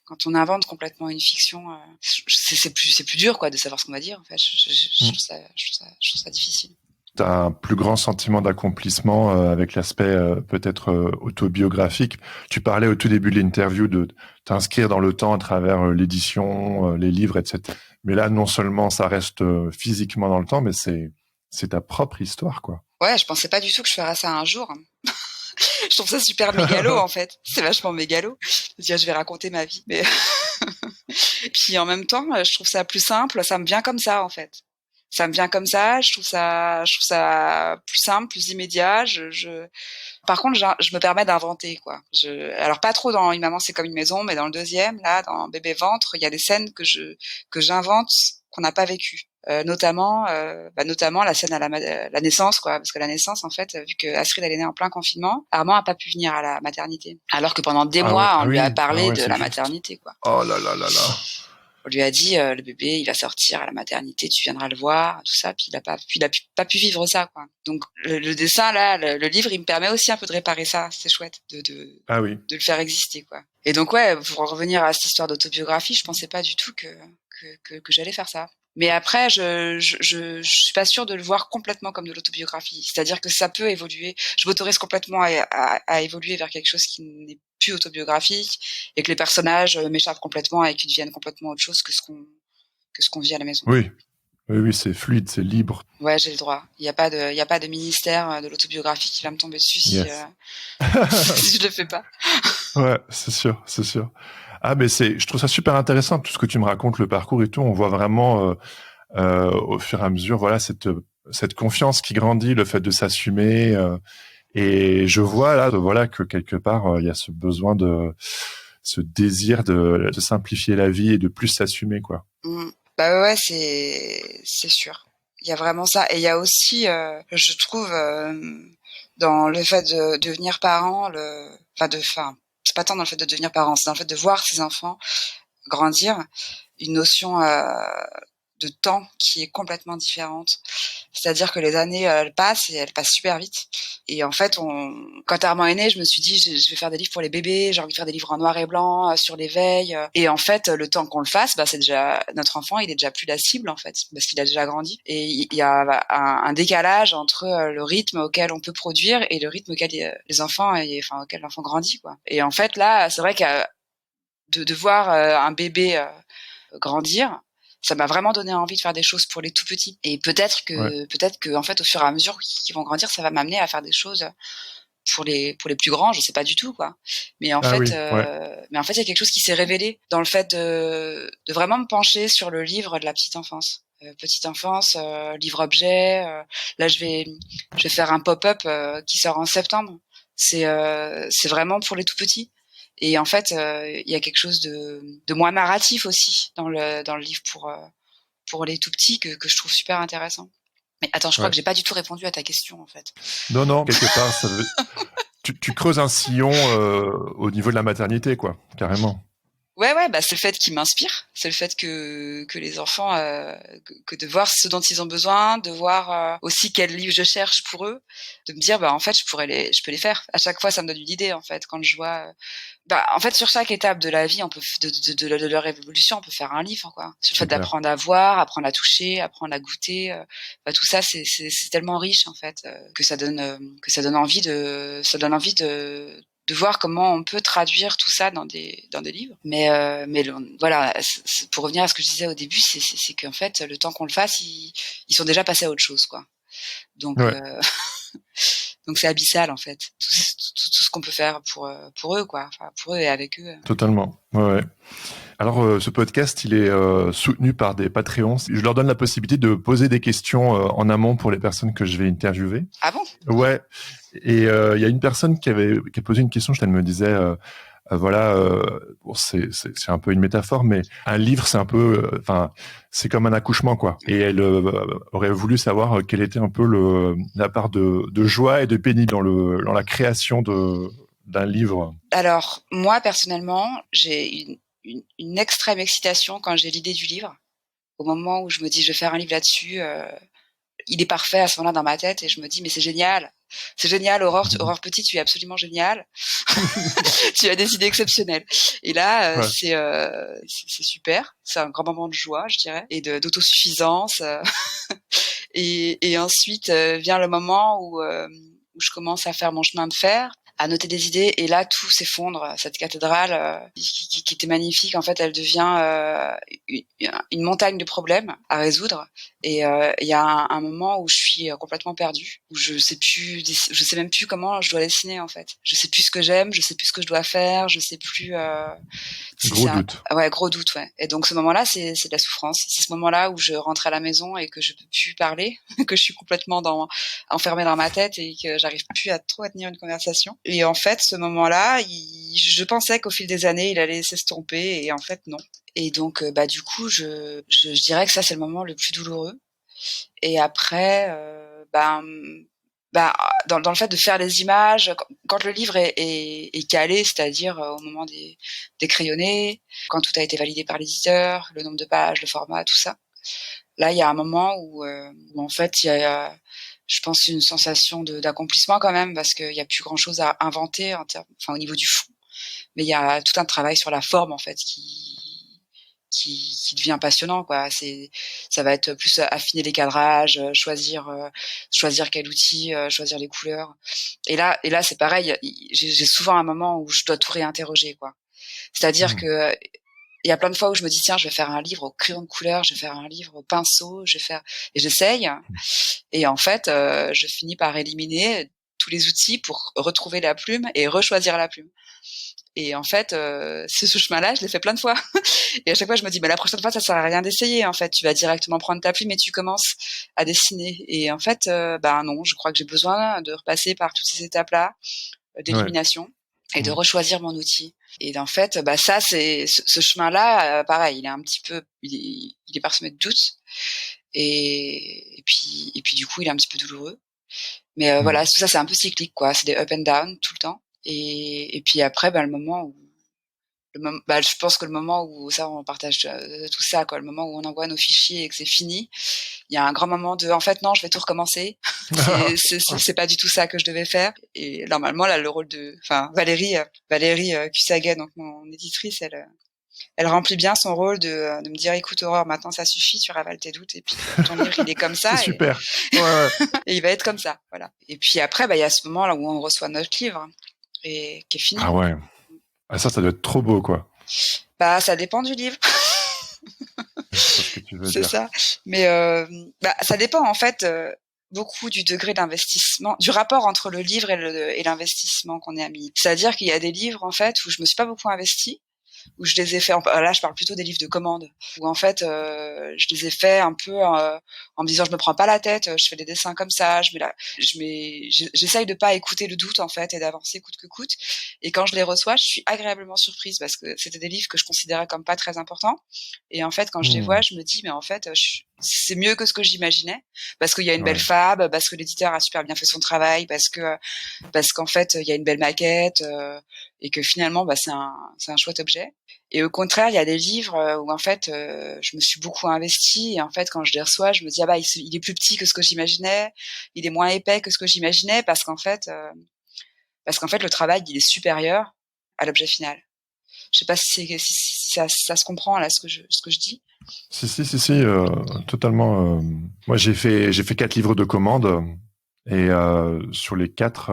quand on invente complètement une fiction, c'est plus dur quoi de savoir ce qu'on va dire. En fait, je trouve ça difficile.
T'as un plus grand sentiment d'accomplissement avec l'aspect peut-être autobiographique. Tu parlais au tout début de l'interview de t'inscrire dans le temps à travers l'édition, les livres, etc. Mais là, non seulement ça reste physiquement dans le temps, mais c'est ta propre histoire, quoi.
Ouais, je pensais pas du tout que je ferais ça un jour. Je trouve ça super mégalo en fait. C'est vachement mégalo. Je vais raconter ma vie. Mais puis en même temps, je trouve ça plus simple. Ça me vient comme ça en fait. Ça me vient comme ça. Je trouve ça plus simple, plus immédiat. Par contre, je me permets d'inventer quoi. Alors pas trop dans Une maman c'est comme une maison, mais dans le deuxième, là, dans Bébé ventre, il y a des scènes que j'invente qu'on n'a pas vécues. Notamment la scène à la naissance quoi, parce que la naissance en fait, vu que Astrid elle est née en plein confinement, Armand a pas pu venir à la maternité, alors que pendant des mois on lui a parlé de la maternité quoi.
Oh là là là là.
On lui a dit le bébé il va sortir à la maternité, tu viendras le voir, tout ça, puis il a pas pu vivre ça quoi. Donc le dessin là, le livre il me permet aussi un peu de réparer ça, c'est chouette de le faire exister quoi. Et donc ouais, pour revenir à cette histoire d'autobiographie, je pensais pas du tout que j'allais faire ça. Mais après, je suis pas sûre de le voir complètement comme de l'autobiographie. C'est-à-dire que ça peut évoluer. Je m'autorise complètement à évoluer vers quelque chose qui n'est plus autobiographique et que les personnages m'échappent complètement et qu'ils deviennent complètement autre chose que ce qu'on vit à la maison.
Oui, c'est fluide, c'est libre.
Ouais, j'ai le droit. Il y a pas de ministère de l'autobiographie qui va me tomber dessus si si je le fais pas.
Ouais, c'est sûr. Ah, mais je trouve ça super intéressant tout ce que tu me racontes, le parcours et tout. On voit vraiment au fur et à mesure, voilà, cette confiance qui grandit, le fait de s'assumer. Et je vois là, voilà, que quelque part il y a ce besoin ce désir de simplifier la vie et de plus s'assumer, quoi.
Bah ouais, c'est sûr. Il y a vraiment ça. Et il y a aussi, je trouve, dans le fait de devenir parent, c'est pas tant dans le fait de devenir parent, c'est dans le fait de voir ses enfants grandir, une notion de temps qui est complètement différente. C'est-à-dire que les années, elles passent et elles passent super vite. Et en fait, quand Armand est né, je me suis dit, je vais faire des livres pour les bébés, j'ai envie de faire des livres en noir et blanc, sur l'éveil. Et en fait, le temps qu'on le fasse, c'est déjà, notre enfant, il est déjà plus la cible, en fait, parce qu'il a déjà grandi. Et il y a un décalage entre le rythme auquel on peut produire et le rythme auquel les enfants, auquel l'enfant grandit, quoi. Et en fait, là, c'est vrai que de voir un bébé grandir, ça m'a vraiment donné envie de faire des choses pour les tout petits. Et peut-être que en fait, au fur et à mesure qu'ils vont grandir, ça va m'amener à faire des choses pour les plus grands. Je sais pas du tout quoi. Mais en fait, il y a quelque chose qui s'est révélé dans le fait de vraiment me pencher sur le livre de la petite enfance. petite enfance, livre-objet. Là, je vais faire un pop-up qui sort en septembre. C'est vraiment pour les tout petits. Et en fait, il y a quelque chose de moins narratif aussi dans le livre pour les tout petits que je trouve super intéressant. Mais attends, je crois que j'ai pas du tout répondu à ta question en fait.
Non, quelque part, tu creuses un sillon au niveau de la maternité, quoi, carrément.
Ouais, bah c'est le fait qui m'inspire, c'est le fait que les enfants que de voir ce dont ils ont besoin, de voir aussi quel livre je cherche pour eux, de me dire bah en fait je peux les faire. À chaque fois ça me donne une idée en fait quand je vois en fait sur chaque étape de la vie on peut de leur évolution on peut faire un livre quoi. Sur le fait d'apprendre à voir, apprendre à toucher, apprendre à goûter, tout ça c'est tellement riche en fait que ça donne envie de voir comment on peut traduire tout ça dans des livres. Mais voilà, pour revenir à ce que je disais au début, c'est qu'en fait, le temps qu'on le fasse, ils sont déjà passés à autre chose, quoi. Donc, donc c'est abyssal en fait, tout ce qu'on peut faire pour eux, quoi. Enfin, pour eux et avec eux.
Totalement. Ouais. Alors, ce podcast, il est soutenu par des Patreons. Je leur donne la possibilité de poser des questions en amont pour les personnes que je vais interviewer.
Ah bon ?
Ouais. Et il y a une personne qui a posé une question. Elle me disait, bon, c'est un peu une métaphore, mais un livre, c'est un peu, c'est comme un accouchement, quoi. Et elle aurait voulu savoir quelle était un peu la part de joie et de pénible dans la création d'un livre.
Alors, moi, personnellement, j'ai une extrême excitation quand j'ai l'idée du livre. Au moment où je me dis, je vais faire un livre là-dessus, il est parfait à ce moment-là dans ma tête et je me dis, mais c'est génial, Aurore Petit, tu es absolument génial. Tu as des idées exceptionnelles. Et là, c'est super. C'est un grand moment de joie, je dirais, et d'autosuffisance. Et ensuite vient le moment où je commence à faire mon chemin de fer, à noter des idées, et là tout s'effondre. Cette cathédrale qui était magnifique, en fait, elle devient une montagne de problèmes à résoudre. Et il y a un moment où je suis complètement perdue, où je sais même plus comment je dois dessiner en fait. Je sais plus ce que j'aime, je sais plus ce que je dois faire, je sais plus.
Gros doute.
Gros doute, ouais. Et donc ce moment-là, c'est de la souffrance. C'est ce moment-là où je rentre à la maison et que je peux plus parler, que je suis complètement enfermée dans ma tête et que j'arrive plus à tenir une conversation. Et en fait, ce moment-là, je pensais qu'au fil des années, il allait s'estomper, et en fait, non. Et donc, du coup, je dirais que ça, c'est le moment le plus douloureux. Et après, dans le fait de faire les images, quand le livre est calé, c'est-à-dire au moment des crayonnés, quand tout a été validé par l'éditeur, le nombre de pages, le format, tout ça. Là, il y a un moment où en fait, il y a je pense une sensation d'accomplissement quand même, parce qu'il y a plus grand chose à inventer au niveau du fond, mais il y a tout un travail sur la forme en fait qui devient passionnant, quoi. Ça va être plus affiner les cadrages, choisir quel outil, choisir les couleurs. Et là c'est pareil, j'ai souvent un moment où je dois tout réinterroger, quoi. C'est-à-dire que il y a plein de fois où je me dis tiens, je vais faire un livre au crayon de couleur, je vais faire un livre au pinceau, et j'essaye, et en fait je finis par éliminer tous les outils pour retrouver la plume et rechoisir la plume. Et en fait ce chemin-là, je l'ai fait plein de fois. Et à chaque fois je me dis la prochaine fois ça sert à rien d'essayer, en fait tu vas directement prendre ta plume et tu commences à dessiner. Et en fait non, je crois que j'ai besoin de repasser par toutes ces étapes-là d'élimination. Et de rechoisir mon outil. Et en fait, ça, c'est ce chemin-là, pareil, il est un petit peu, il est parsemé de doutes. Et puis du coup, il est un petit peu douloureux. Mais voilà, tout ça, c'est un peu cyclique, quoi. C'est des up and down tout le temps. Et puis après, le moment où je pense que le moment où ça, on partage tout ça, quoi, le moment où on envoie nos fichiers et que c'est fini, il y a un grand moment de, en fait, non, je vais tout recommencer. C'est pas du tout ça que je devais faire. Et normalement, là, le rôle Valérie Cusaguet, donc mon éditrice, elle remplit bien son rôle de me dire, écoute, Aurore, maintenant ça suffit, tu ravales tes doutes, et puis ton livre, il est comme ça.
C'est super. Ouais.
Et il va être comme ça, voilà. Et puis après, il y a ce moment là où on reçoit notre livre, et qui est fini.
Ah ouais. Ah, ça doit être trop beau, quoi.
Ça dépend du livre. C'est ça. Mais ça dépend en fait beaucoup du degré d'investissement, du rapport entre le livre et l'investissement qu'on a mis. C'est-à-dire qu'il y a des livres en fait où je me suis pas beaucoup investie, où je les ai fait. Là, je parle plutôt des livres de commande, où en fait, je les ai fait un peu en me disant, je me prends pas la tête, je fais des dessins comme ça, j'essaye de pas écouter le doute en fait et d'avancer coûte que coûte. Et quand je les reçois, je suis agréablement surprise parce que c'était des livres que je considérais comme pas très importants. Et en fait, quand je les vois, je me dis, mais en fait, c'est mieux que ce que j'imaginais, parce qu'il y a une belle fab, parce que l'éditeur a super bien fait son travail, parce qu'en fait, il y a une belle maquette, et que finalement, c'est un chouette objet. Et au contraire, il y a des livres où en fait, je me suis beaucoup investie, et en fait, quand je les reçois, je me dis, il est plus petit que ce que j'imaginais, il est moins épais que ce que j'imaginais, parce qu'en fait, le travail, il est supérieur à l'objet final. Je sais pas si ça se comprend là ce que je dis.
Si, totalement. Moi, j'ai fait 4 livres de commande, et sur les 4,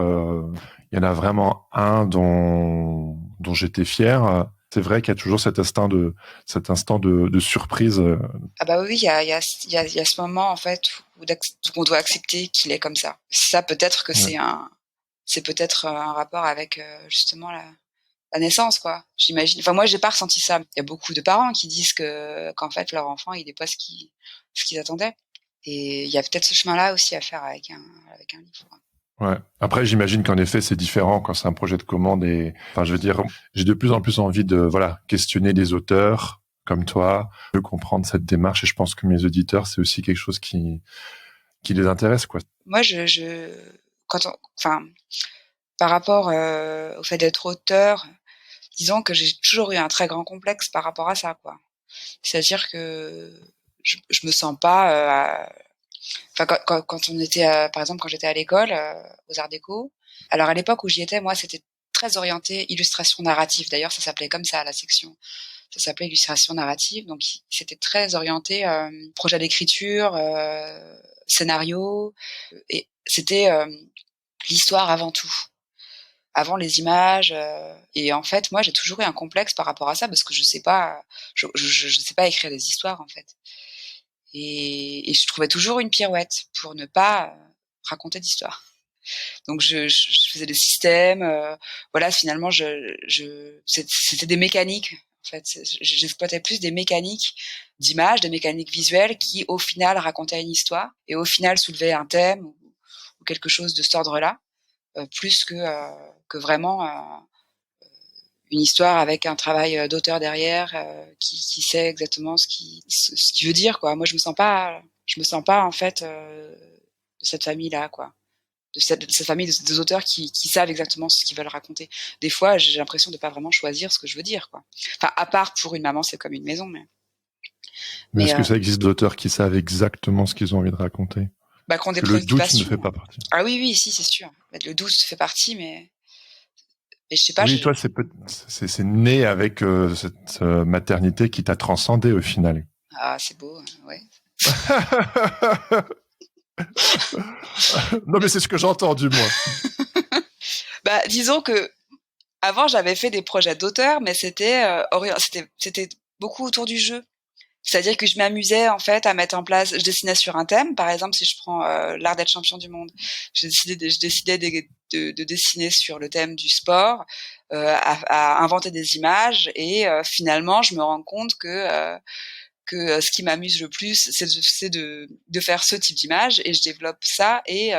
il y en a vraiment un dont j'étais fier. C'est vrai qu'il y a toujours cet instant de surprise.
Ah bah oui, il y a ce moment en fait où on doit accepter qu'il est comme ça. Ça peut-être que c'est peut-être un rapport avec justement la naissance, quoi. J'imagine. Enfin, moi, j'ai pas ressenti ça. Il y a beaucoup de parents qui disent qu'en fait, leur enfant, il est pas ce qu'ils attendaient. Et il y a peut-être ce chemin-là aussi à faire avec un livre.
Ouais. Après, j'imagine qu'en effet, c'est différent quand c'est un projet de commande, et, enfin, je veux dire, j'ai de plus en plus envie de, questionner les auteurs comme toi, de comprendre cette démarche, et je pense que mes auditeurs, c'est aussi quelque chose qui les intéresse, quoi.
Moi, par rapport au fait d'être auteur, disons que j'ai toujours eu un très grand complexe par rapport à ça, quoi. C'est-à-dire que je me sens pas. Quand on était, par exemple, quand j'étais à l'école aux Arts Déco. Alors à l'époque où j'y étais, moi, c'était très orienté illustration narrative. D'ailleurs, ça s'appelait comme ça la section. Ça s'appelait illustration narrative. Donc c'était très orienté projet d'écriture, scénario, et c'était l'histoire avant tout. Avant les images, et en fait moi j'ai toujours eu un complexe par rapport à ça parce que je sais pas écrire des histoires en fait, et je trouvais toujours une pirouette pour ne pas raconter d'histoire. Donc je faisais des systèmes, finalement c'était des mécaniques en fait, j'exploitais plus des mécaniques d'images, des mécaniques visuelles qui au final racontaient une histoire et au final soulevaient un thème ou quelque chose de cet ordre-là. Plus que vraiment une histoire avec un travail d'auteur derrière qui sait exactement ce qu'il veut dire, quoi. Moi, je me sens pas en fait de cette famille-là, quoi. De cette famille des auteurs qui savent exactement ce qu'ils veulent raconter. Des fois, j'ai l'impression de pas vraiment choisir ce que je veux dire, quoi. Enfin, à part pour une maman, c'est comme une maison,
mais est-ce que ça existe d'auteurs qui savent exactement ce qu'ils ont envie de raconter?
Le doute
ne fait pas partie.
Ah oui, si, c'est sûr. Le doute fait partie, mais je sais pas.
Oui, toi, c'est né avec cette maternité qui t'a transcendé au final.
Ah, c'est beau, ouais.
Non, mais c'est ce que j'entends, du moins.
Disons que avant, j'avais fait des projets d'auteur, mais c'était beaucoup autour du jeu. C'est-à-dire que je m'amusais en fait à mettre en place. Je dessinais sur un thème, par exemple, si je prends l'art d'être champion du monde, je décidais de dessiner sur le thème du sport, à inventer des images, et finalement, je me rends compte que ce qui m'amuse le plus, c'est de faire ce type d'image, et je développe ça, et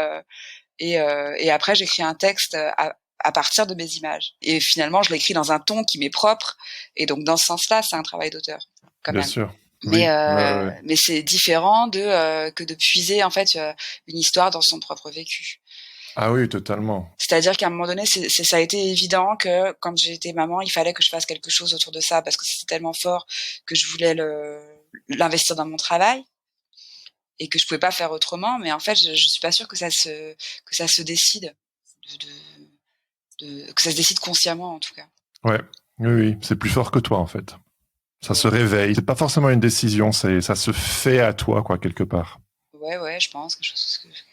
après j'écris un texte à partir de mes images. Et finalement, je l'écris dans un ton qui m'est propre, et donc dans ce sens-là, c'est un travail d'auteur, quand même.
Bien sûr.
Mais mais c'est différent que de puiser en fait une histoire dans son propre vécu.
Ah oui, totalement.
C'est-à-dire qu'à un moment donné, ça a été évident que quand j'étais maman, il fallait que je fasse quelque chose autour de ça, parce que c'était tellement fort que je voulais l'investir dans mon travail et que je pouvais pas faire autrement. Mais en fait, je suis pas sûre que ça se décide, que ça se décide consciemment en tout cas.
Ouais, oui, c'est plus fort que toi en fait. Ça se réveille. C'est pas forcément une décision, ça se fait à toi, quoi, quelque part.
Ouais, je pense quelque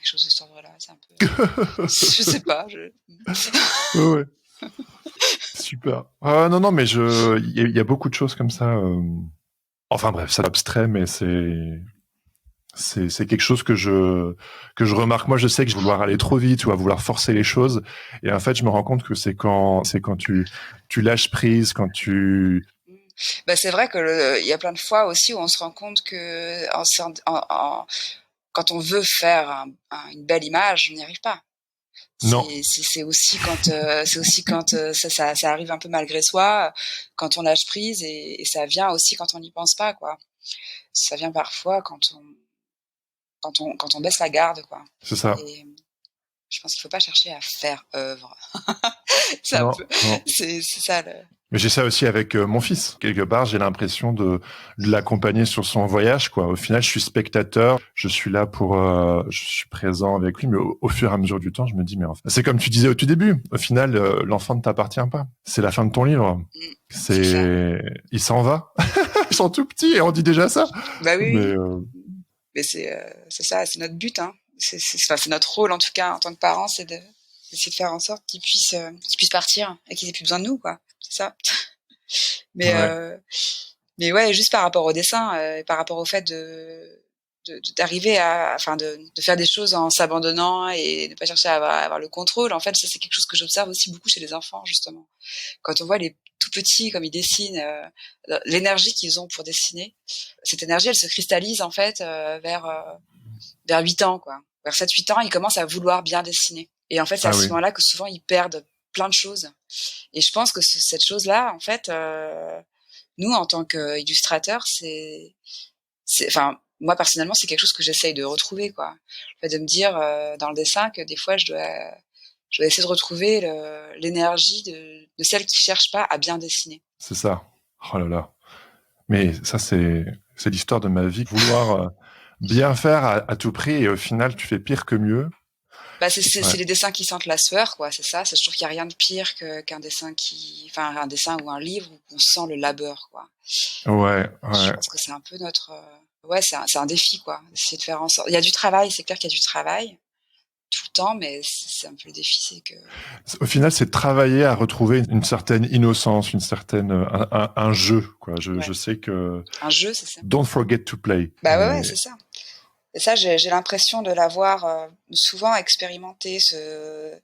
chose de cet ordre-là. C'est un peu. Je sais pas.
Ouais. Super. Non, mais il y a beaucoup de choses comme ça. Enfin bref, c'est abstrait, mais c'est quelque chose que je remarque. Moi, je sais que je vais vouloir aller trop vite, ou à vouloir forcer les choses. Et en fait, je me rends compte que c'est quand tu lâches prise, quand tu
Bah, c'est vrai que il y a plein de fois aussi où on se rend compte que quand on veut faire une belle image, on n'y arrive pas.
Non.
C'est aussi quand ça arrive un peu malgré soi, quand on lâche prise, et ça vient aussi quand on n'y pense pas, quoi. Ça vient parfois quand on baisse la garde, quoi.
C'est ça.
Et je pense qu'il faut pas chercher à faire œuvre.
Non.
C'est ça le.
Mais j'ai ça aussi avec mon fils. Quelque part, j'ai l'impression de l'accompagner sur son voyage, quoi. Au final, je suis spectateur, je suis là je suis présent avec lui, mais au fur et à mesure du temps, je me dis, mais enfin, c'est comme tu disais au tout début. Au final, l'enfant ne t'appartient pas. C'est la fin de ton livre. Il s'en va. Ils sont tout petits et on dit déjà ça.
Bah oui. Mais c'est ça, c'est notre but, hein. C'est notre rôle, en tout cas, en tant que parents, c'est d'essayer de faire en sorte qu'ils puissent partir et qu'ils aient plus besoin de nous, quoi. C'est ça. Mais ouais, juste par rapport au dessin, et par rapport au fait d'arriver de faire des choses en s'abandonnant et ne pas chercher à avoir le contrôle. En fait, ça, c'est quelque chose que j'observe aussi beaucoup chez les enfants, justement. Quand on voit les tout petits, comme ils dessinent, l'énergie qu'ils ont pour dessiner, cette énergie, elle se cristallise, en fait, vers 8 ans, quoi. Vers 7-8 ans, ils commencent à vouloir bien dessiner. Et en fait, c'est à ce moment-là que souvent, ils perdent plein de choses. Et je pense que cette chose-là, en fait, nous, en tant qu'illustrateurs, moi, personnellement, c'est quelque chose que j'essaye de retrouver, quoi. Le fait de me dire, dans le dessin, que des fois, je dois essayer de retrouver l'énergie de celle qui cherche pas à bien dessiner.
C'est ça. Oh là là. Mais ça, c'est l'histoire de ma vie. Vouloir bien faire à tout prix, et au final, tu fais pire que mieux.
Bah, c'est les dessins qui sentent la sueur, quoi. C'est ça. Je trouve qu'il y a rien de pire qu'un dessin un dessin ou un livre où on sent le labeur, quoi.
Ouais.
Je pense que c'est un peu notre, c'est un défi, quoi. D'essayer de faire en sorte. Il y a du travail, c'est clair qu'il y a du travail tout le temps, mais c'est un peu le défi, c'est que.
Au final, c'est de travailler à retrouver une certaine innocence, un jeu, quoi. Je sais que.
Un jeu, c'est ça.
Don't forget to play.
Bah ouais, c'est ça. Et ça, j'ai l'impression de l'avoir souvent expérimenté, cette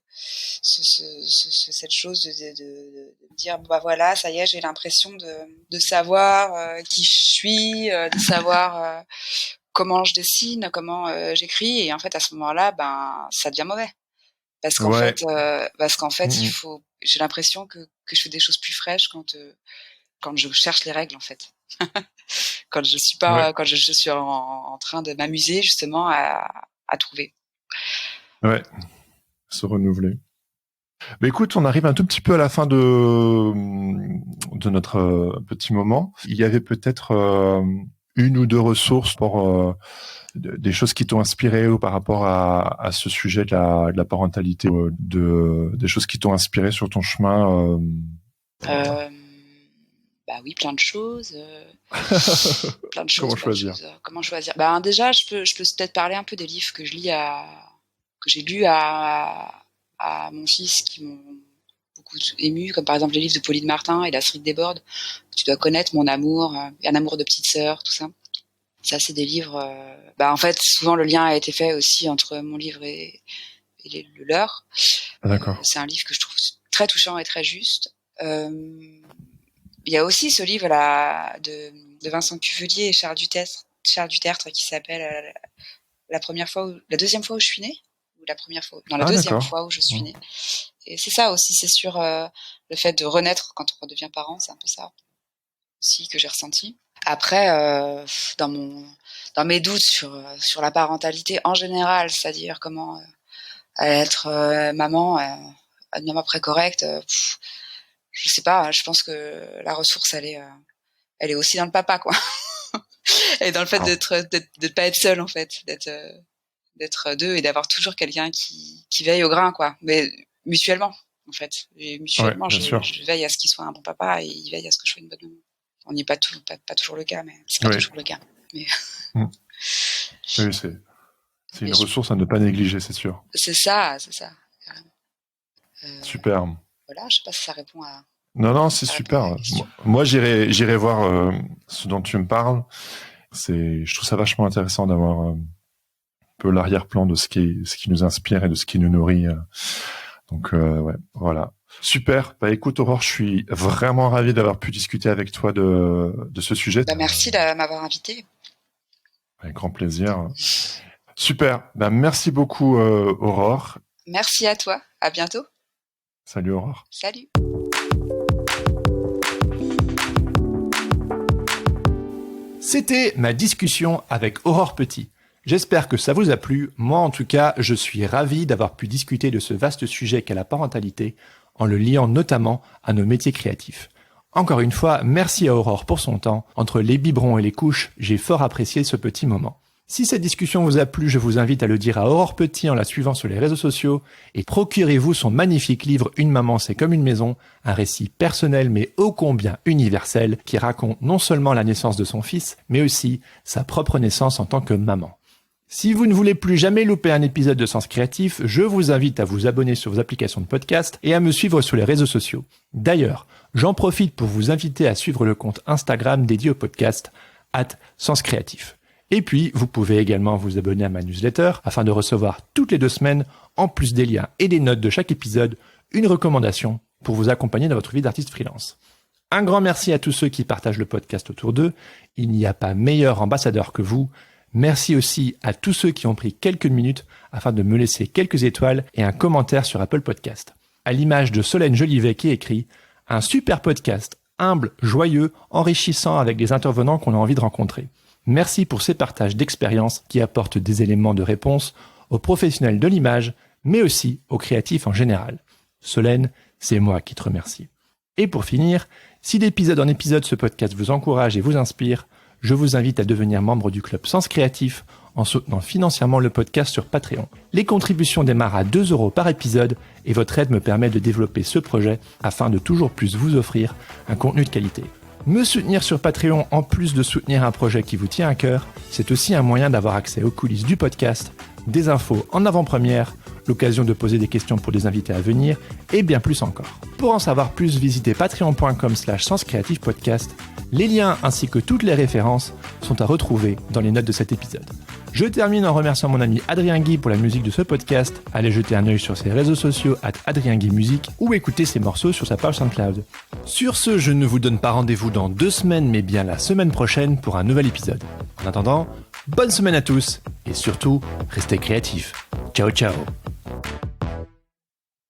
chose de dire, bah voilà, ça y est, j'ai l'impression de savoir qui je suis, de savoir comment je dessine, comment j'écris, et en fait, à ce moment-là, ben, ça devient mauvais. Parce qu'en fait, j'ai l'impression que je fais des choses plus fraîches quand je cherche les règles, en fait. Quand je suis pas, quand je suis en train de m'amuser, justement, à trouver.
Ouais. Se renouveler. Mais écoute, on arrive un tout petit peu à la fin de notre petit moment. Il y avait peut-être une ou deux ressources pour des choses qui t'ont inspiré, ou par rapport à ce sujet de la parentalité, des choses qui t'ont inspiré sur ton chemin.
Bah oui, plein de choses. Plein de choses.
Comment choisir?
Comment choisir? Bah déjà, je peux peut-être parler un peu des livres que j'ai lus à mon fils, qui m'ont beaucoup ému, comme par exemple les livres de Pauline Martin et L'Astrid déborde. Tu dois connaître, Mon amour, et Un amour de petite sœur, tout ça. Ça, c'est des livres. En fait, souvent le lien a été fait aussi entre mon livre et le leur.
D'accord.
C'est un livre que je trouve très touchant et très juste. Il y a aussi ce livre-là de Vincent Cuvelier et Charles Dutertre qui s'appelle la deuxième fois où je suis née, ou la première fois, dans la deuxième fois où je suis née. Et c'est ça aussi, c'est sur le fait de renaître quand on redevient parent, c'est un peu ça aussi que j'ai ressenti. Après, dans mes doutes sur la parentalité en général, c'est-à-dire comment être maman, une maman après correcte, je sais pas, je pense que la ressource, elle est aussi dans le papa, quoi. Et dans le fait de pas être seul, en fait, d'être deux et d'avoir toujours quelqu'un qui veille au grain, quoi. Mais mutuellement, en fait. Et mutuellement, je veille à ce qu'il soit un bon papa, et il veille à ce que je sois une bonne maman. On n'y est pas toujours le cas, mais c'est pas toujours le cas. Mais...
Oui, c'est une ressource à ne pas négliger, c'est sûr.
C'est ça.
Super.
Voilà, je sais pas si ça répond à...
Non, c'est super. Moi, j'irai voir ce dont tu me parles. Je trouve ça vachement intéressant d'avoir un peu l'arrière-plan de ce qui nous inspire et de ce qui nous nourrit. Donc, ouais, voilà. Super. Bah écoute Aurore, je suis vraiment ravi d'avoir pu discuter avec toi de ce sujet.
Bah, merci de m'avoir invité.
Avec grand plaisir. Super. Bah merci beaucoup Aurore.
Merci à toi. À bientôt.
Salut Aurore.
Salut.
C'était ma discussion avec Aurore Petit. J'espère que ça vous a plu. Moi, en tout cas, je suis ravi d'avoir pu discuter de ce vaste sujet qu'est la parentalité, en le liant notamment à nos métiers créatifs. Encore une fois, merci à Aurore pour son temps. Entre les biberons et les couches, j'ai fort apprécié ce petit moment. Si cette discussion vous a plu, je vous invite à le dire à Aurore Petit en la suivant sur les réseaux sociaux et procurez-vous son magnifique livre « Une maman, c'est comme une maison », un récit personnel mais ô combien universel qui raconte non seulement la naissance de son fils, mais aussi sa propre naissance en tant que maman. Si vous ne voulez plus jamais louper un épisode de Sens Créatif, je vous invite à vous abonner sur vos applications de podcast et à me suivre sur les réseaux sociaux. D'ailleurs, j'en profite pour vous inviter à suivre le compte Instagram dédié au podcast @senscreatif. Et puis, vous pouvez également vous abonner à ma newsletter afin de recevoir toutes les 2 semaines, en plus des liens et des notes de chaque épisode, une recommandation pour vous accompagner dans votre vie d'artiste freelance. Un grand merci à tous ceux qui partagent le podcast autour d'eux. Il n'y a pas meilleur ambassadeur que vous. Merci aussi à tous ceux qui ont pris quelques minutes afin de me laisser quelques étoiles et un commentaire sur Apple Podcast. À l'image de Solène Jolivet qui écrit « Un super podcast, humble, joyeux, enrichissant avec des intervenants qu'on a envie de rencontrer. Merci pour ces partages d'expériences qui apportent des éléments de réponse aux professionnels de l'image, mais aussi aux créatifs en général. Solène, c'est moi qui te remercie. » Et pour finir, si d'épisode en épisode ce podcast vous encourage et vous inspire, je vous invite à devenir membre du club Sens Créatif en soutenant financièrement le podcast sur Patreon. Les contributions démarrent à 2 € par épisode et votre aide me permet de développer ce projet afin de toujours plus vous offrir un contenu de qualité. Me soutenir sur Patreon, en plus de soutenir un projet qui vous tient à cœur, c'est aussi un moyen d'avoir accès aux coulisses du podcast, des infos en avant-première, l'occasion de poser des questions pour des invités à venir et bien plus encore. Pour en savoir plus, visitez patreon.com/senscreatifpodcast. Les liens ainsi que toutes les références sont à retrouver dans les notes de cet épisode. Je termine en remerciant mon ami Adrien Guy pour la musique de ce podcast. Allez jeter un œil sur ses réseaux sociaux @AdrienGuyMusique ou écouter ses morceaux sur sa page SoundCloud. Sur ce, je ne vous donne pas rendez-vous dans 2 semaines, mais bien la semaine prochaine pour un nouvel épisode. En attendant, bonne semaine à tous et surtout, restez créatifs. Ciao ciao.